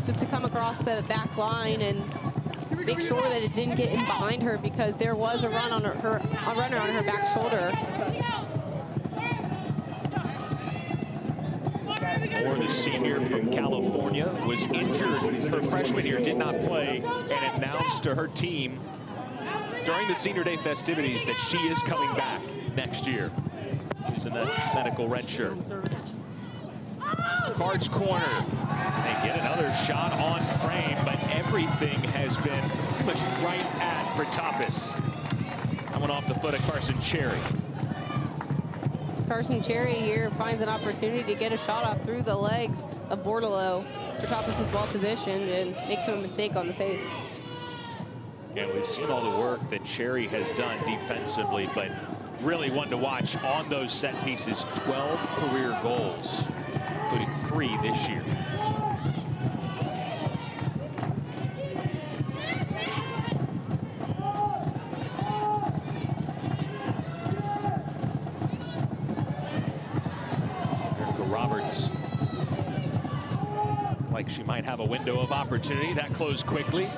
Just to come across the back line and make sure that it didn't get in behind her, because there was a run on a runner on her back shoulder. Moore, the senior from California, was injured her freshman year, did not play, and announced to her team during the senior day festivities that she is coming back next year using that medical red shirt. Cards corner. They get another shot on frame, but everything has been pretty much right at Protopis. That one off the foot of Carson Cherry. Carson Cherry here finds an opportunity to get a shot off through the legs of Bordelot. Protopis is well positioned and makes no mistake on the save. And we've seen all the work that Cherry has done defensively, but really one to watch on those set pieces. 12 career goals, including 3 this year. Roberts, like she might have a window of opportunity. That closed quickly.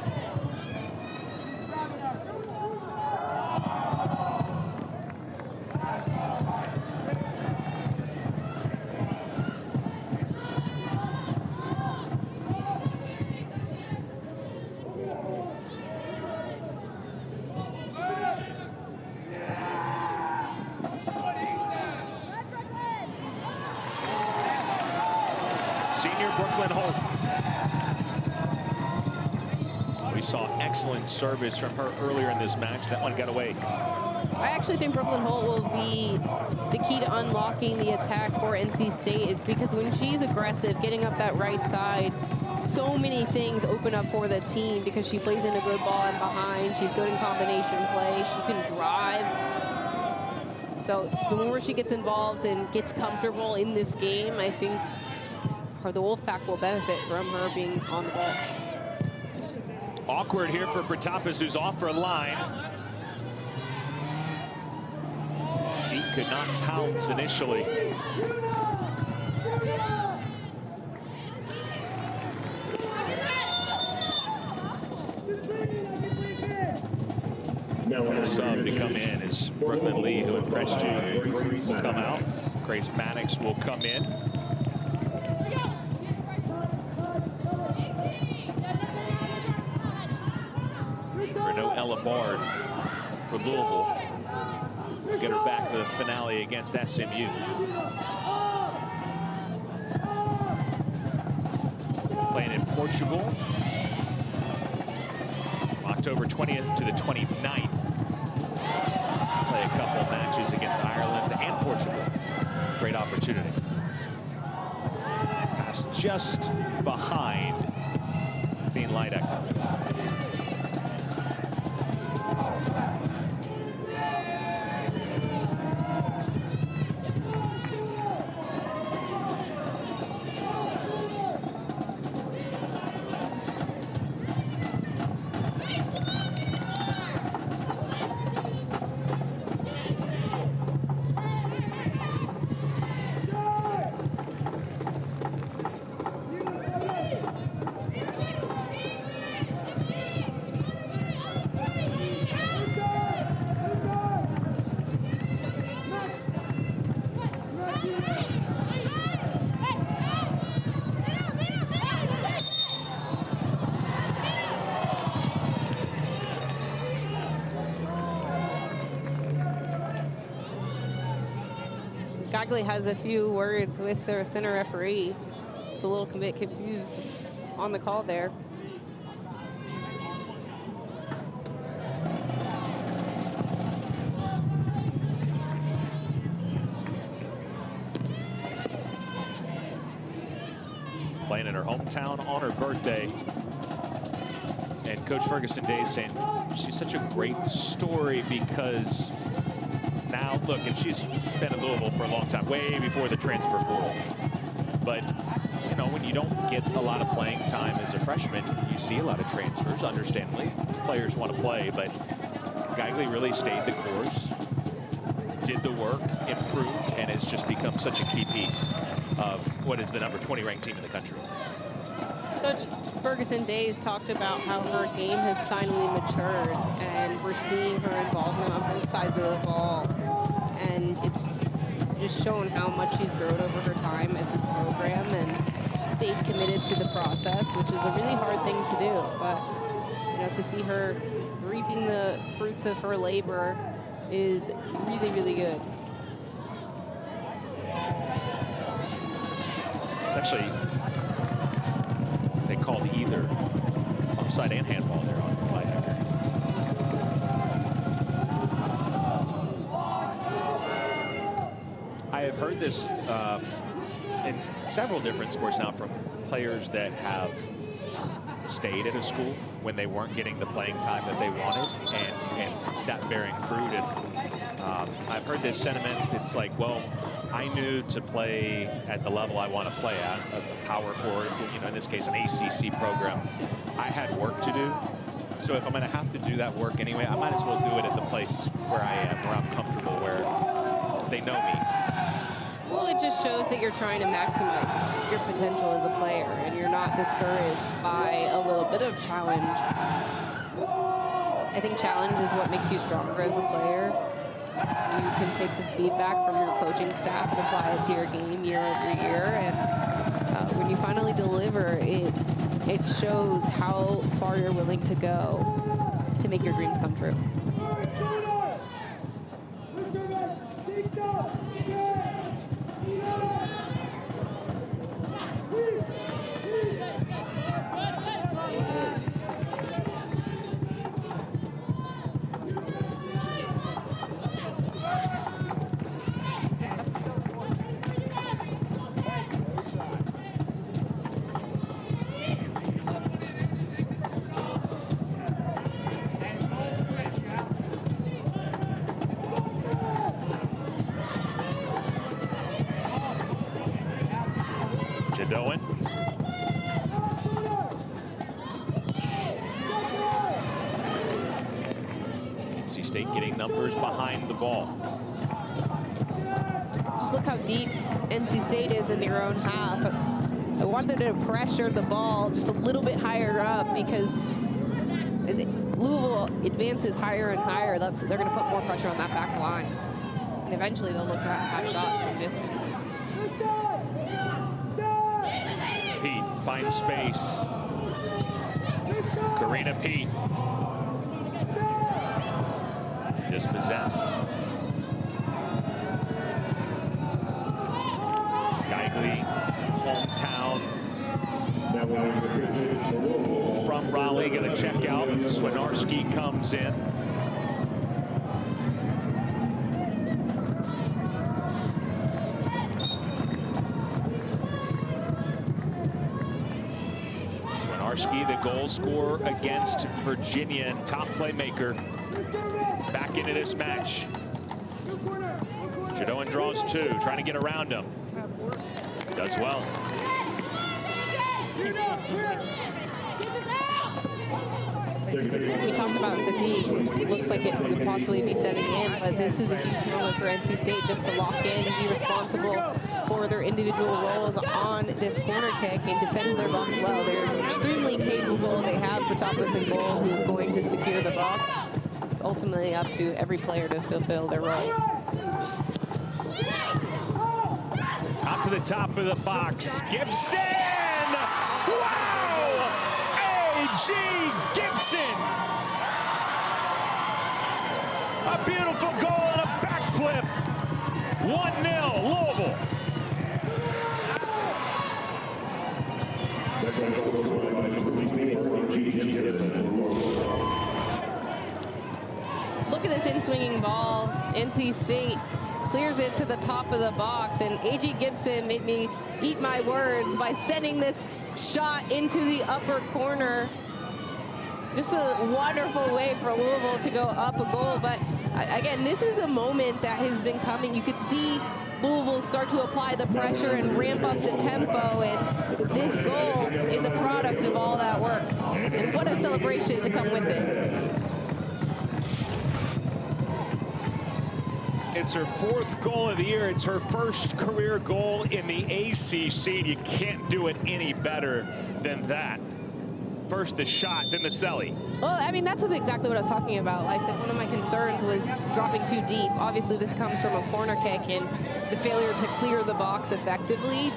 Excellent service from her earlier in this match. That one got away. I actually think Brooklyn Holt will be the key to unlocking the attack for NC State, is because when she's aggressive, getting up that right side, so many things open up for the team because she plays in a good ball and behind. She's good in combination play. She can drive. So the more she gets involved and gets comfortable in this game, I think the Wolfpack will benefit from her being on the ball. Awkward here for Protopis, who's off her line. He could not pounce initially. And a sub to come in is Brooklyn Lee, who impressed you, will come out. Grace Maddox will come in. Ella Bard for Louisville. We'll get her back for the finale against SMU. Playing in Portugal. October 20th to the 29th. Play a couple matches against Ireland and Portugal. Great opportunity. Pass just behind Fien Leidecker. Gagley has a few words with their center referee. Just a little bit confused on the call there. Playing in her hometown on her birthday. And Coach Ferguson Day saying she's such a great story because now, look, and she's been in Louisville for a long time, way before the transfer portal. But, you know, when you don't get a lot of playing time as a freshman, you see a lot of transfers, understandably. Players want to play, but Gagley really stayed the course, did the work, improved, and has just become such a key piece of what is the number 20 ranked team in the country. Coach Ferguson Days talked about how her game has finally matured, and we're seeing her involvement on both sides of the ball. And it's just shown how much she's grown over her time at this program and stayed committed to the process, which is a really hard thing to do. But, you know, to see her reaping the fruits of her labor is really, really good. It's actually, they called either offside and handball there on Leidecker. I have heard this in several different sports now from players that have stayed at a school when they weren't getting the playing time that they wanted, and that bearing fruit. And I've heard this sentiment. It's like, well, I knew to play at the level I want to play at, a power forward, you know, in this case, an ACC program. I had work to do. So if I'm going to have to do that work anyway, I might as well do it at the place where I am, where I'm comfortable, where they know me. Well, it just shows that you're trying to maximize your potential as a player, and you're not discouraged by a little bit of challenge. I think challenge is what makes you stronger as a player. You can take the feedback from your coaching staff and apply it to your game year over year, and when you finally deliver, it shows how far you're willing to go to make your dreams come true. Jadoan. NC State getting numbers behind the ball. Just look how deep NC State is in their own half. I wanted to pressure the ball just a little bit higher up because as Louisville advances higher and higher, they're going to put more pressure on that back line. And eventually they'll look to have shots from distance. Pete finds space. Karina Pete. Dispossessed. Gagley, hometown. From from Raleigh, going to check out. Swinarski comes in. Swinarski, the goal scorer against Virginia and top playmaker, back into this match. Jadoan draws two, trying to get around him. Does well. We talked about fatigue. It looks like it could possibly be setting in, but this is a huge moment for NC State just to lock in and be responsible for their individual roles on this corner kick and defend their box well. They're extremely capable. They have Patapos in goal, who's going to secure the box. It's ultimately up to every player to fulfill their role. Out to the top of the box, Gibson! Wow! A.G. Gibson! A beautiful goal and a backflip. 1-0, Louisville. Look at this in-swinging ball. NC State clears it to the top of the box, and A.G. Gibson made me eat my words by sending this shot into the upper corner. Just a wonderful way for Louisville to go up a goal, but again, this is a moment that has been coming. You could see Louisville start to apply the pressure and ramp up the tempo, and this goal is a product of all that work. And what a celebration to come with it. It's her fourth goal of the year. It's her first career goal in the ACC. You can't do it any better than that. First the shot, then the celly. Well, I mean, that's exactly what I was talking about. I said one of my concerns was dropping too deep. Obviously, this comes from a corner kick and the failure to clear the box effectively.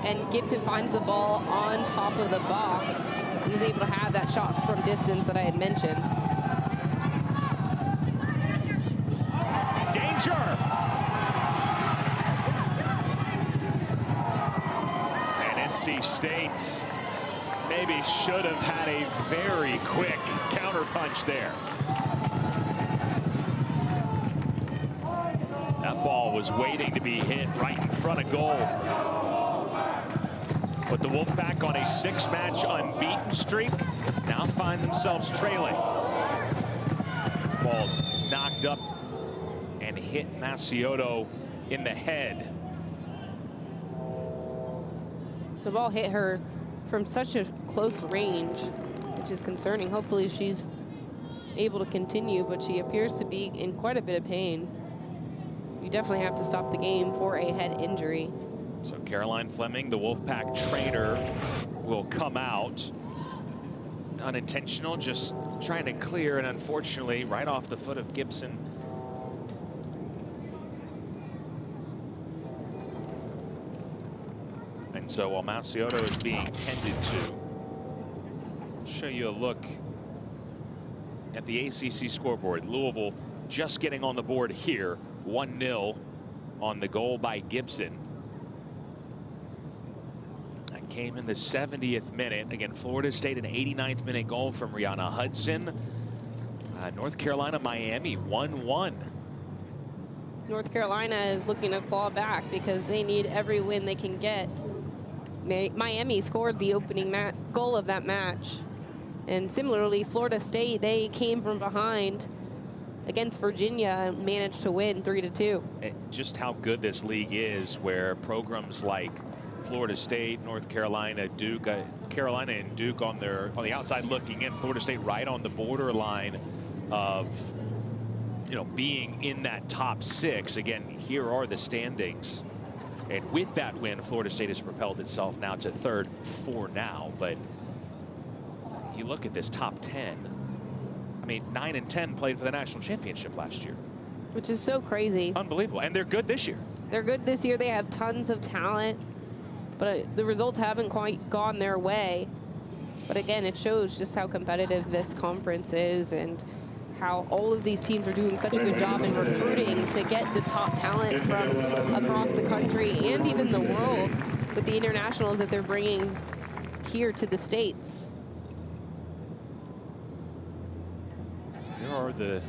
And Gibson finds the ball on top of the box and is able to have that shot from distance that I had mentioned. Danger! And NC State maybe should have had a very quick counterpunch there. That ball was waiting to be hit right in front of goal. But the Wolfpack on a 6-match unbeaten streak now find themselves trailing. Ball knocked up and hit Macioto in the head. The ball hit her from such a close range, which is concerning. Hopefully she's able to continue, but she appears to be in quite a bit of pain. You definitely have to stop the game for a head injury. So Caroline Fleming, the Wolfpack trainer, will come out. Unintentional, just trying to clear, and unfortunately right off the foot of Gibson. And so while Macioto is being tended to, I'll show you a look at the ACC scoreboard. Louisville just getting on the board here, 1-0 on the goal by Gibson. That came in the 70th minute. Again, Florida State, an 89th minute goal from Rihanna Hudson. North Carolina, Miami, 1-1. North Carolina is looking to claw back because they need every win they can get. Miami scored the opening goal of that match. And similarly, Florida State, they came from behind against Virginia and managed to win 3-2. Just how good this league is, where programs like Florida State, North Carolina, Duke, Carolina and Duke on the outside looking in, Florida State right on the borderline of, you know, being in that top 6. Again, here are the standings. And with that win, Florida State has propelled itself now to 3rd for now. But you look at this top 10. I mean, 9 and 10 played for the national championship last year. Which is so crazy. Unbelievable. And they're good this year. They're good this year. They have tons of talent. But the results haven't quite gone their way. But again, it shows just how competitive this conference is and how all of these teams are doing such a good job in recruiting to get the top talent from across the country and even the world with the internationals that they're bringing here to the States. are the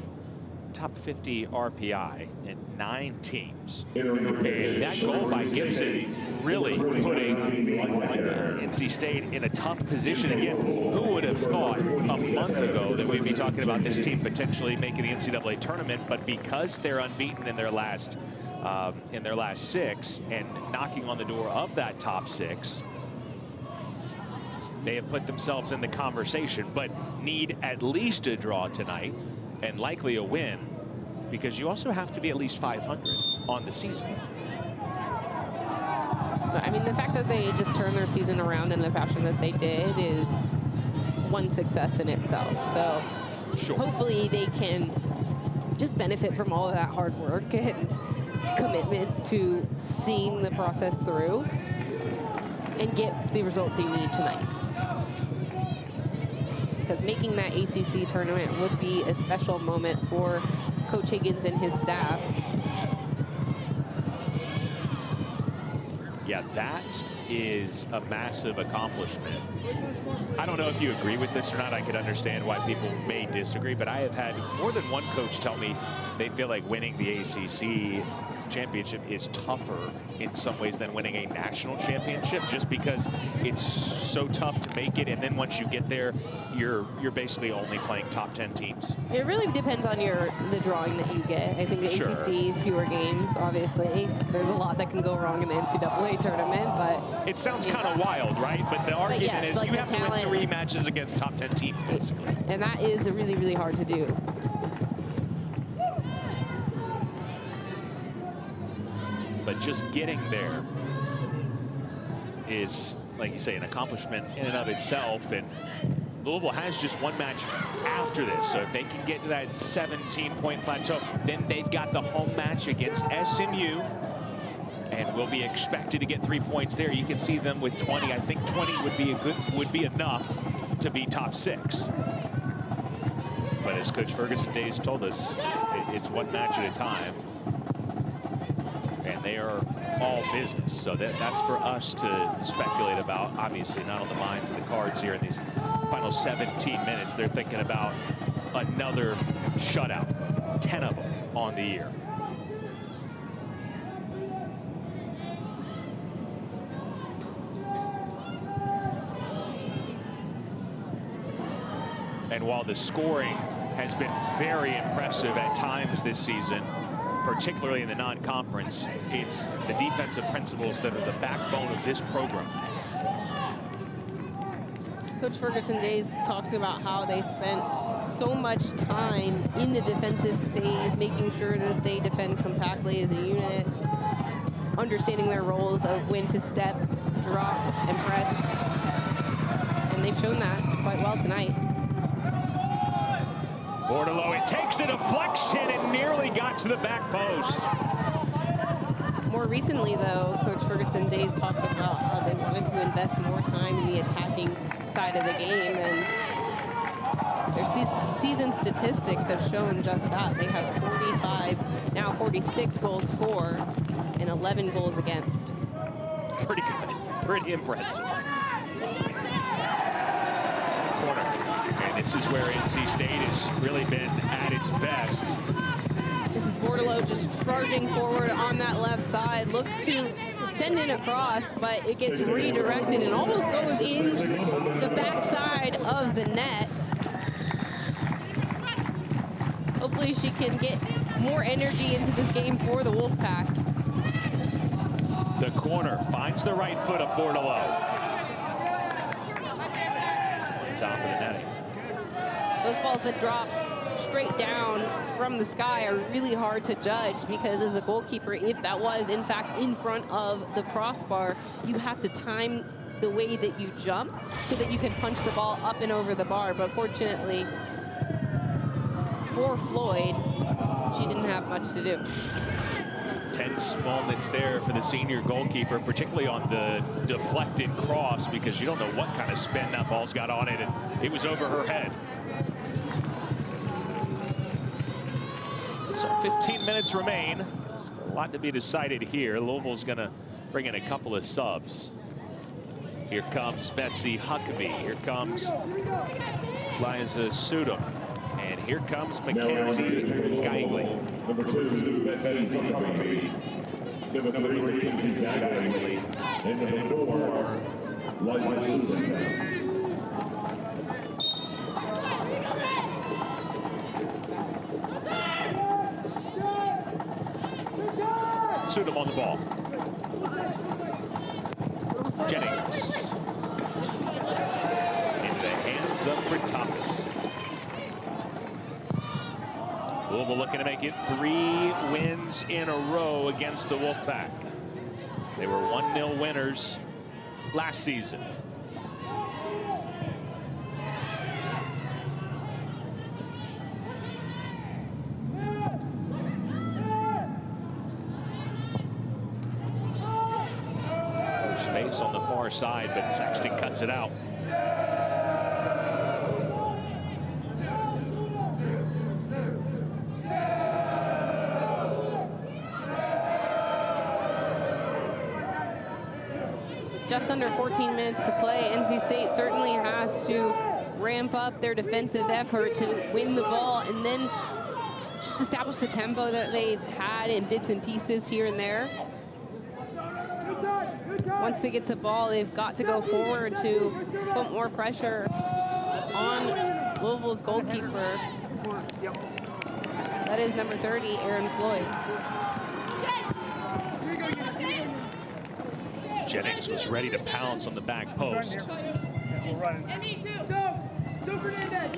top 50 RPI in 9 teams. And that goal by Gibson really putting NC State in a tough position again. Who would have thought a month ago that we'd be talking about this team potentially making the NCAA tournament? But because they're unbeaten in their last 6 and knocking on the door of that top 6, they have put themselves in the conversation, but need at least a draw tonight and likely a win, because you also have to be at least 500 on the season. I mean, the fact that they just turned their season around in the fashion that they did is one success in itself. So sure, hopefully they can just benefit from all of that hard work and commitment to seeing the process through and get the result they need tonight. Because making that ACC tournament would be a special moment for Coach Higgins and his staff. Yeah, that is a massive accomplishment. I don't know if you agree with this or not. I could understand why people may disagree, but I have had more than one coach tell me they feel like winning the ACC championship is tougher in some ways than winning a national championship, just because it's so tough to make it, and then once you get there, you're basically only playing top 10 teams. It really depends on the drawing that you get. I think the Sure. ACC, fewer games, obviously. There's a lot that can go wrong in the NCAA tournament, but it sounds kind of wild, right? But the argument yes, is like you have talent, to win 3 matches against top 10 teams, basically. And that is really, really hard to do. But just getting there is, like you say, an accomplishment in and of itself. And Louisville has just 1 match after this. So if they can get to that 17-point plateau, then they've got the home match against SMU. And will be expected to get 3 points there. You can see them with 20. I think 20 would be enough to be top 6. But as Coach Ferguson Days told us, it's 1 match at a time. And they are all business. So that's for us to speculate about. Obviously not on the minds of the Cards here in these final 17 minutes. They're thinking about another shutout, 10 of them on the year. And while the scoring has been very impressive at times this season, particularly in the non-conference, it's the defensive principles that are the backbone of this program. Coach Ferguson Days talked about how they spent so much time in the defensive phase, making sure that they defend compactly as a unit, understanding their roles of when to step, drop, and press. And they've shown that quite well tonight. Bordelot, it takes a deflection and nearly got to the back post. More recently, though, Coach Ferguson Days talked about how they wanted to invest more time in the attacking side of the game, and their season statistics have shown just that. They have 45, now 46 goals for, and 11 goals against. Pretty good, pretty impressive. Corner. And this is where NC State has really been at its best. This is Bordelot just charging forward on that left side. Looks to send it across, but it gets redirected and almost goes in the backside of the net. Hopefully she can get more energy into this game for the Wolfpack. The corner finds the right foot of Bordelot. Top of the netting. Those balls that drop straight down from the sky are really hard to judge, because as a goalkeeper, if that was in fact in front of the crossbar, you have to time the way that you jump so that you can punch the ball up and over the bar. But fortunately for Floyd, she didn't have much to do. Some tense moments there for the senior goalkeeper, particularly on the deflected cross, because you don't know what kind of spin that ball's got on it, and it was over her head. So 15 minutes remain. Still a lot to be decided here. Louisville's going to bring in a couple of subs. Here comes Betsy Huckabee. Here comes Liza Sudom. And here comes Mackenzie Geigley. Number 2, Betsy Zuckerby. Number 3, Mackenzie Geigley. And number 4, Liza Susan. Sudom on the ball. Jennings. In the hands of Bertapas. Louisville looking to make it 3 wins in a row against the Wolfpack. They were 1-0 winners last season. Space on the far side, but Sexton cuts it out. Just under 14 minutes to play. NC State certainly has to ramp up their defensive effort to win the ball and then just establish the tempo that they've had in bits and pieces here and there. Once they get the ball, they've got to go forward to put more pressure on Louisville's goalkeeper. That is number 30, Aaron Floyd. Jennings was ready to pounce on the back post. And me too. So Fernandez.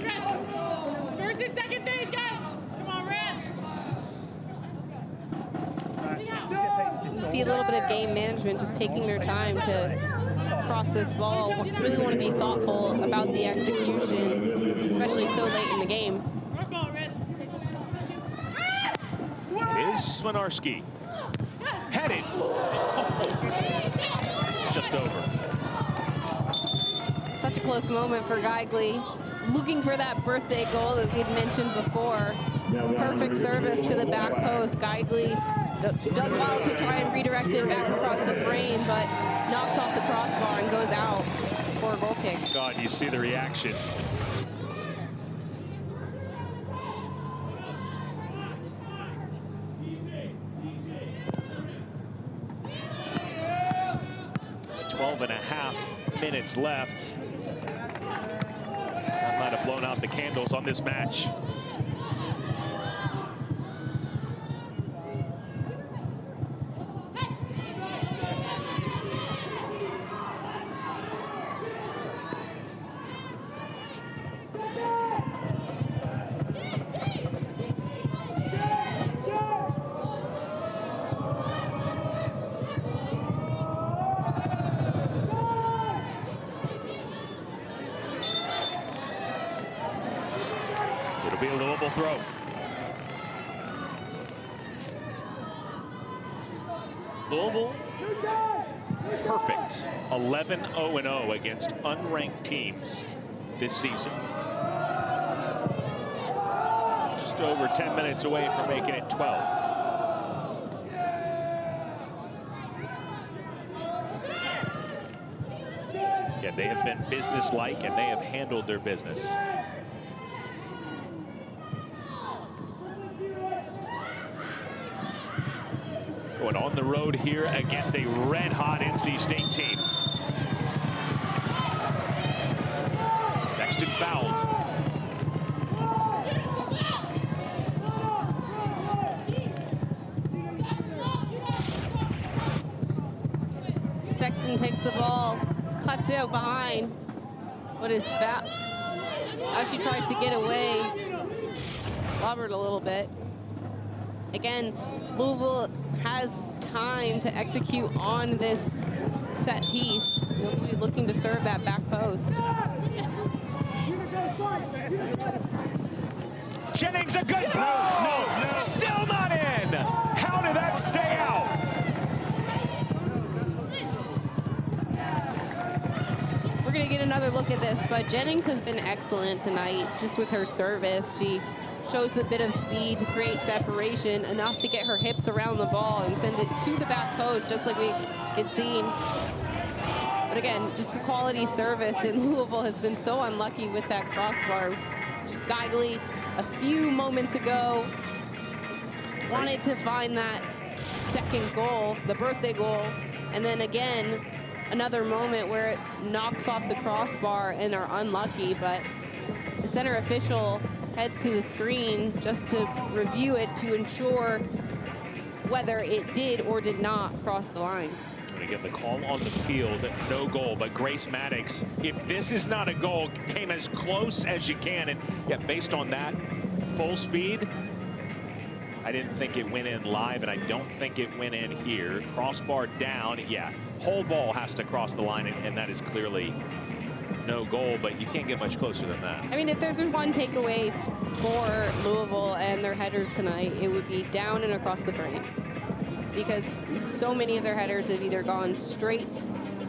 First and second base, guys. Come on, Ram. See a little bit of game management, just taking their time to cross this ball. Really want to be thoughtful about the execution, especially so late in the game. It is Swinarski. Headed. Just over. Such a close moment for Geigley. Looking for that birthday goal, as we'd mentioned before. Perfect service to the back post. Geigley does well to try and redirect it back across the frame, but knocks off the crossbar and goes out for a goal kick. God, you see the reaction. Minutes left. That might have blown out the candles on this match. It'll be a Louisville throw. Louisville, perfect. 11-0-0 against unranked teams this season. Just over 10 minutes away from making it 12. Again, they have been businesslike and they have handled their business. Going on the road here against a red-hot NC State team. Sexton fouled. Sexton takes the ball, cuts it behind, but is fouled. As she tries to get away, clobbered a little bit. Again, Louisville has time to execute on this set piece. They'll be looking to serve that back post. Jennings, a good ball. No, still not in. How did that stay out? We're gonna get another look at this, but Jennings has been excellent tonight, just with her service. She shows the bit of speed to create separation, enough to get her hips around the ball and send it to the back post, just like we had seen. But again, just a quality service, and Louisville has been so unlucky with that crossbar. Skygley, a few moments ago, wanted to find that second goal, the birthday goal, and then again, another moment where it knocks off the crossbar and are unlucky, but the center official heads to the screen just to review it to ensure whether it did or did not cross the line. And again, the call on the field, no goal, but Grace Maddox, if this is not a goal, came as close as you can. And yeah, based on that full speed, I didn't think it went in live, and I don't think it went in here. Crossbar down, yeah, whole ball has to cross the line, and that is clearly no goal, but you can't get much closer than that. I mean, if there's one takeaway for Louisville and their headers tonight, it would be down and across the frame, because so many of their headers have either gone straight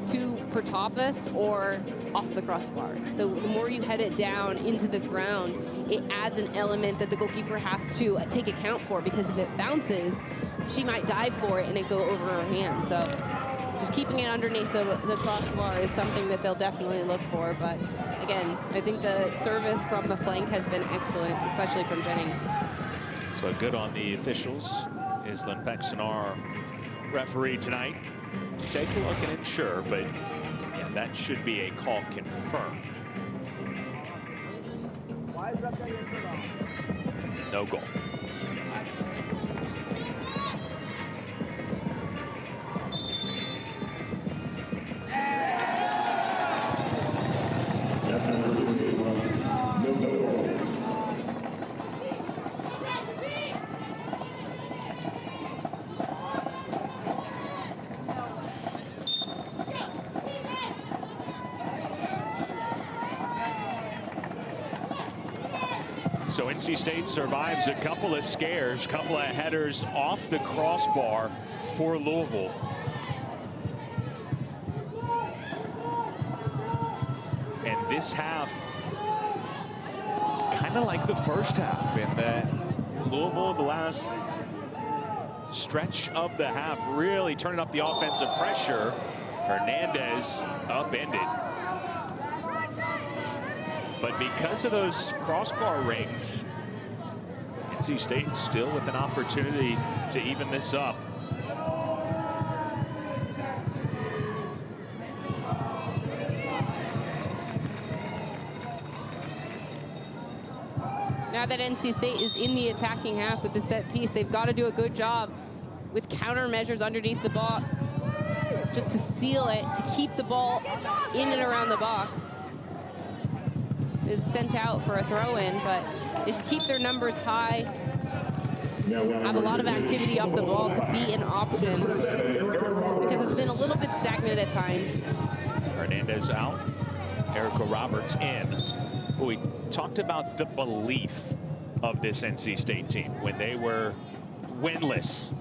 to Protopis or off the crossbar. So the more you head it down into the ground, it adds an element that the goalkeeper has to take account for, because if it bounces, she might dive for it and it go over her hand. So just keeping it underneath the crossbar is something that they'll definitely look for. But again, I think the service from the flank has been excellent, especially from Jennings. So good on the officials. Island Pexon, our referee tonight. Take a look and ensure, but yeah, that should be a call confirmed. No goal. So NC State survives a couple of scares, couple of headers off the crossbar for Louisville. And this half, kind of like the first half, in that Louisville, the last stretch of the half, really turning up the offensive pressure. Hernandez upended. But because of those crossbar rings, NC State still with an opportunity to even this up. Now that NC State is in the attacking half with the set piece, they've got to do a good job with countermeasures underneath the box, just to seal it, to keep the ball in and around the box. Is sent out for a throw-in, but they should keep their numbers high, have a lot of activity off the ball to be an option, because it's been a little bit stagnant at times. Hernandez out, Erica Roberts in. We talked about the belief of this NC State team when they were winless,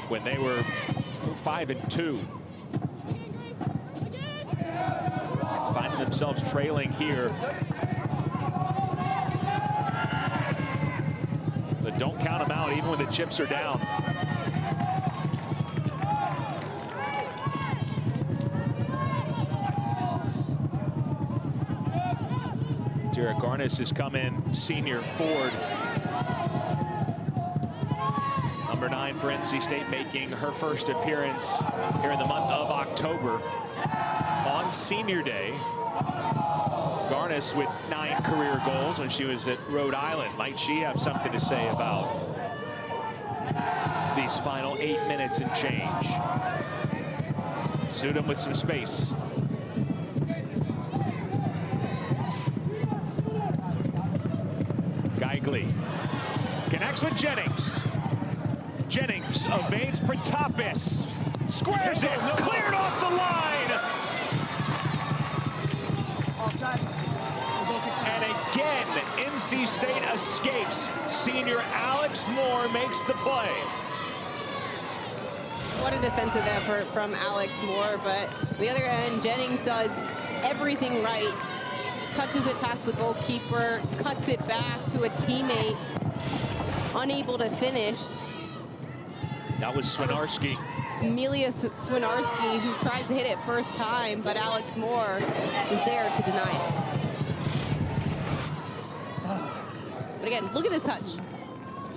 when they were 5-2. Finding themselves trailing here. But don't count them out even when the chips are down. Tara Garnis has come in, senior forward. Number 9 for NC State, making her first appearance here in the month of October. On senior day, Garnis with 9 career goals when she was at Rhode Island. Might she have something to say about these final 8 minutes and change? Suit him with some space. Geigley connects with Jennings. Jennings evades Protopis. Squares it, cleared off the line. And again, NC State escapes. Senior Alex Moore makes the play. What a defensive effort from Alex Moore, but on the other end, Jennings does everything right. Touches it past the goalkeeper, cuts it back to a teammate, unable to finish. That was Swinarski. Amelia Swinarski, who tried to hit it first time, but Alex Moore is there to deny it. But again, look at this touch.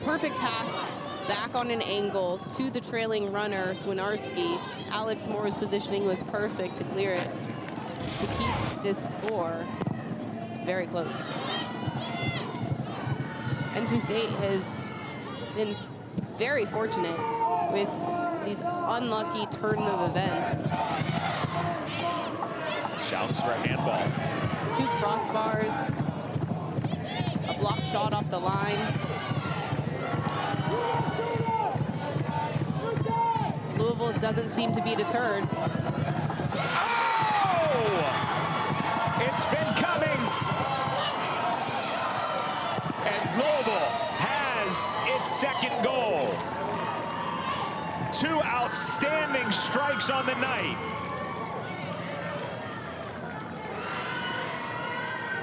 Perfect pass back on an angle to the trailing runner, Swinarski. Alex Moore's positioning was perfect to clear it, to keep this score very close. NC State has been very fortunate with these unlucky turn of events. Shouts for a handball. 2 crossbars, a block shot off the line. Louisville doesn't seem to be deterred. Oh! It's been coming. And Louisville has its second goal. 2 outstanding strikes on the night.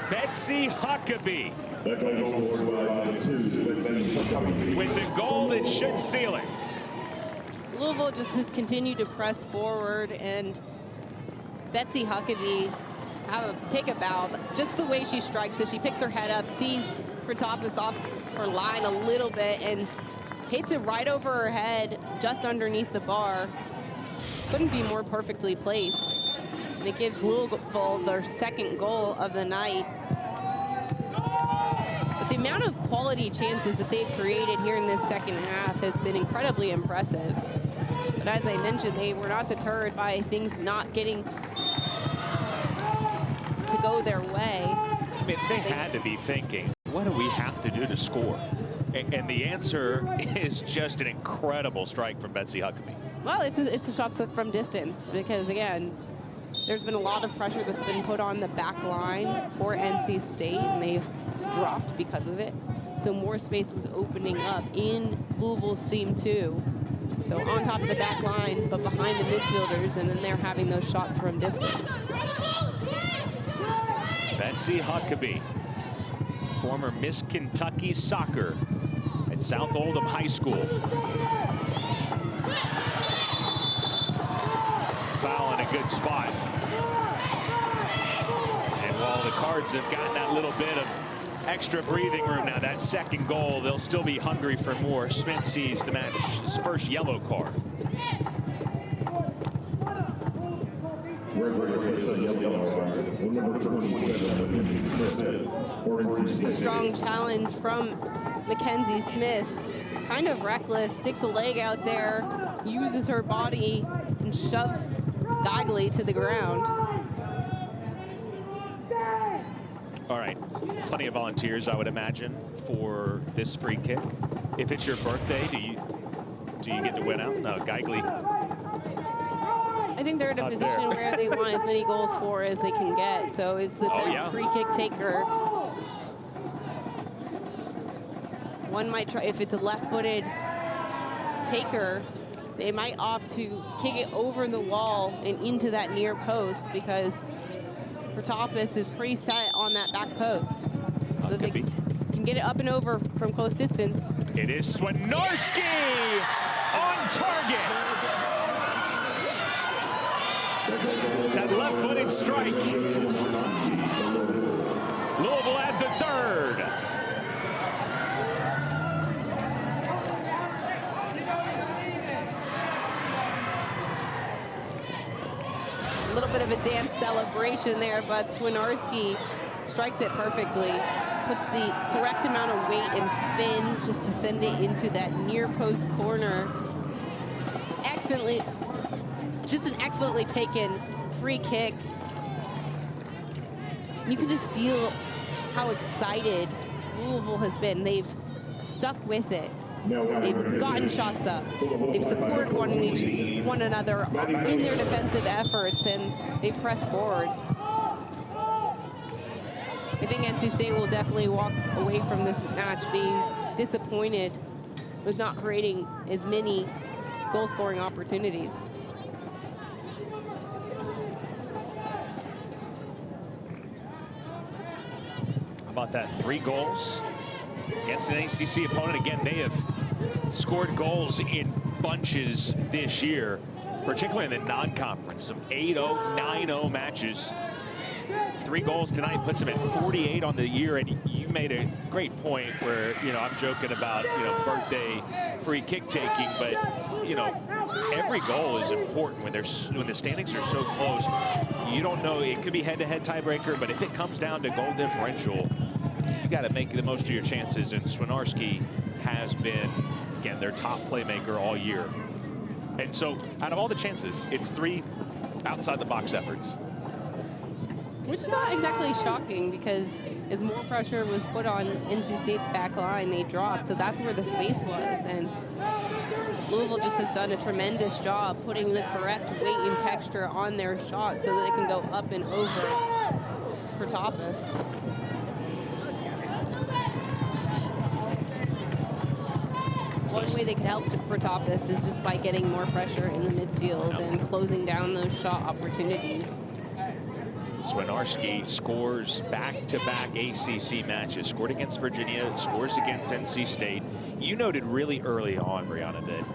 Betsy Huckabee with the goal that should seal it. Louisville just has continued to press forward, and Betsy Huckabee, take a bow. Just the way she strikes it, she picks her head up, sees Protopis off her line a little bit, and hits it right over her head, just underneath the bar. Couldn't be more perfectly placed. And it gives Louisville their second goal of the night. But the amount of quality chances that they've created here in this second half has been incredibly impressive. But as I mentioned, they were not deterred by things not getting to go their way. I mean, they had to be thinking, what do we have to do to score? And the answer is just an incredible strike from Betsy Huckabee. Well, it's a shot from distance because, again, there's been a lot of pressure that's been put on the back line for NC State, and they've dropped because of it. So more space was opening up in Louisville's seam too. So on top of the back line, but behind the midfielders, and then they're having those shots from distance. Betsy Huckabee, former Miss Kentucky Soccer at South Oldham High School. Foul in a good spot. And while the Cards have gotten that little bit of extra breathing room now, that second goal, they'll still be hungry for more. Smith sees the match's first yellow card. Just a strong challenge from Mackenzie Smith. Kind of reckless, sticks a leg out there, uses her body, and shoves Dagley to the ground. All right, plenty of volunteers, I would imagine, for this free kick. If it's your birthday, do you get to win out? No, Geigley. I think they're in a position where they want as many goals for as they can get. So it's the best free kick taker. One might try, if it's a left-footed taker, they might opt to kick it over the wall and into that near post because Protopis is pretty set on that back post. So they can get it up and over from close distance. It is Swinarski on target. That left-footed strike. Louisville adds a third. A little bit of a dance celebration there, but Swinarski strikes it perfectly. Puts the correct amount of weight and spin just to send it into that near post corner. Excellently, just an excellently taken free kick. You can just feel how excited Louisville has been. They've stuck with it. They've gotten shots up. They've supported one another in their defensive efforts, and they press forward. I think NC State will definitely walk away from this match being disappointed with not creating as many goal-scoring opportunities. How about that? 3 goals against an ACC opponent. Again, they have scored goals in bunches this year, particularly in the non-conference. Some 8-0, 9-0 matches 3 goals tonight puts him at 48 on the year. And you made a great point where, you know, I'm joking about, you know, birthday free kick taking, but, you know, every goal is important when the standings are so close. You don't know, it could be head-to-head tiebreaker, but if it comes down to goal differential, you got to make the most of your chances. And Swinarski has been, again, their top playmaker all year. And so out of all the chances, it's 3 outside the box efforts. Which is not exactly shocking, because as more pressure was put on NC State's back line, they dropped. So that's where the space was. And Louisville just has done a tremendous job putting the correct weight and texture on their shot so that they can go up and over Protopis. One way they could help Protopis is just by getting more pressure in the midfield and closing down those shot opportunities. Swinarski scores back-to-back ACC matches. Scored against Virginia, scores against NC State. You noted really early on, Brianna, that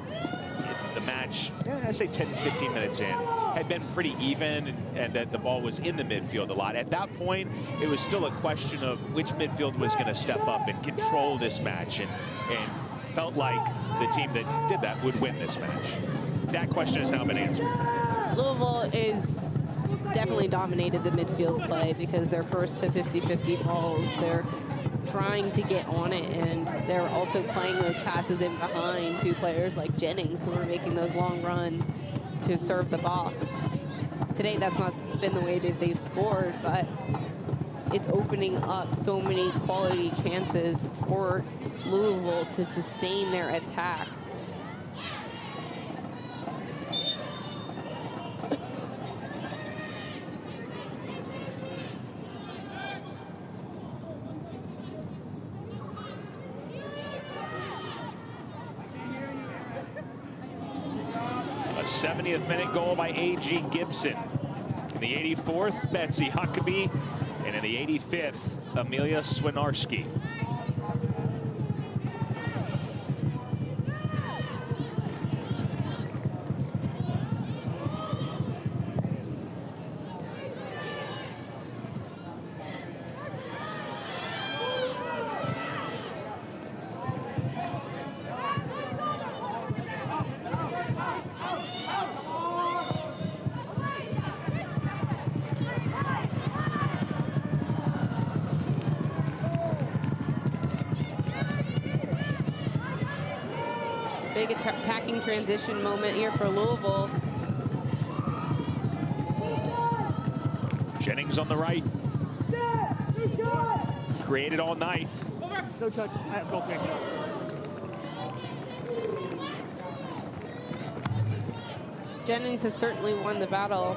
the match, I say 10, 15 minutes in, had been pretty even, and that the ball was in the midfield a lot. At that point, it was still a question of which midfield was going to step up and control this match, and felt like the team that did that would win this match. That question has now been answered. Louisville is definitely dominated the midfield play because they're first to 50-50 balls. They're trying to get on it, and they're also playing those passes in behind to players like Jennings, who are making those long runs to serve the box. Today, that's not been the way that they've scored, but it's opening up so many quality chances for Louisville to sustain their attack. A 70th minute goal by A.G. Gibson. In the 84th, Betsy Huckabee. And in the 85th, Amelia Swinarski. Big attacking transition moment here for Louisville. Jennings on the right. Created all night. No touch. Go quick. Jennings has certainly won the battle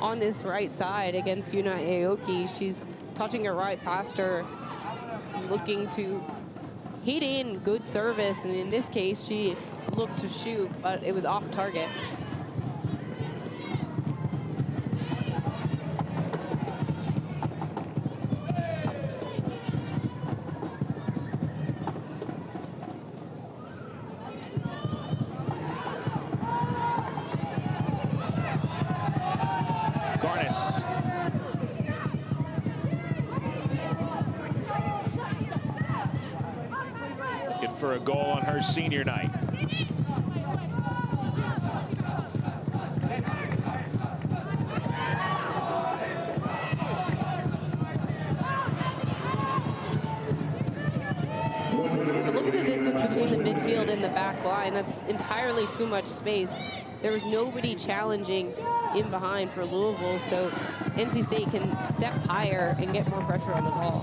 on this right side against Yuna Aoki. She's touching it right past her, looking to hit in good service, and in this case she looked to shoot, but it was off target. Garnis. Looking for a goal on her senior night. But look at the distance between the midfield and the back line. That's entirely too much space. There was nobody challenging in behind for Louisville, so NC State can step higher and get more pressure on the ball.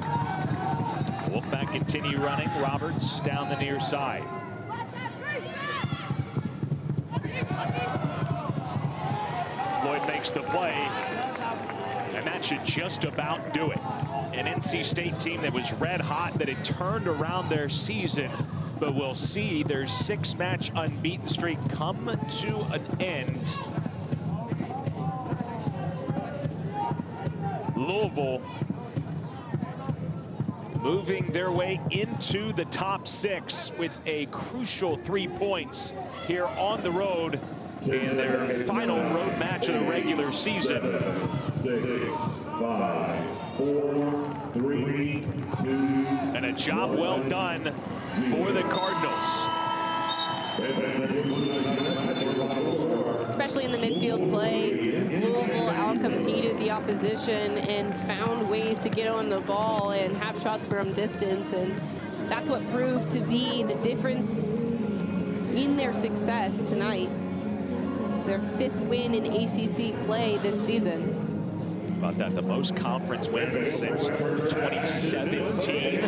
Wolfpack continue running. Roberts down the near side. Floyd makes the play, and that should just about do it. An NC State team that was red hot, that had turned around their season, but we'll see their 6-match unbeaten streak come to an end. Louisville moving their way into the top 6 with a crucial 3 points here on the road in their final road match of the regular season. 7, 6, 5. a job well done for the Cardinals. Especially in the midfield play, Louisville outcompeted the opposition and found ways to get on the ball and have shots from distance, and that's what proved to be the difference in their success tonight. It's their 5th win in ACC play this season. About that, the most conference wins since 2017.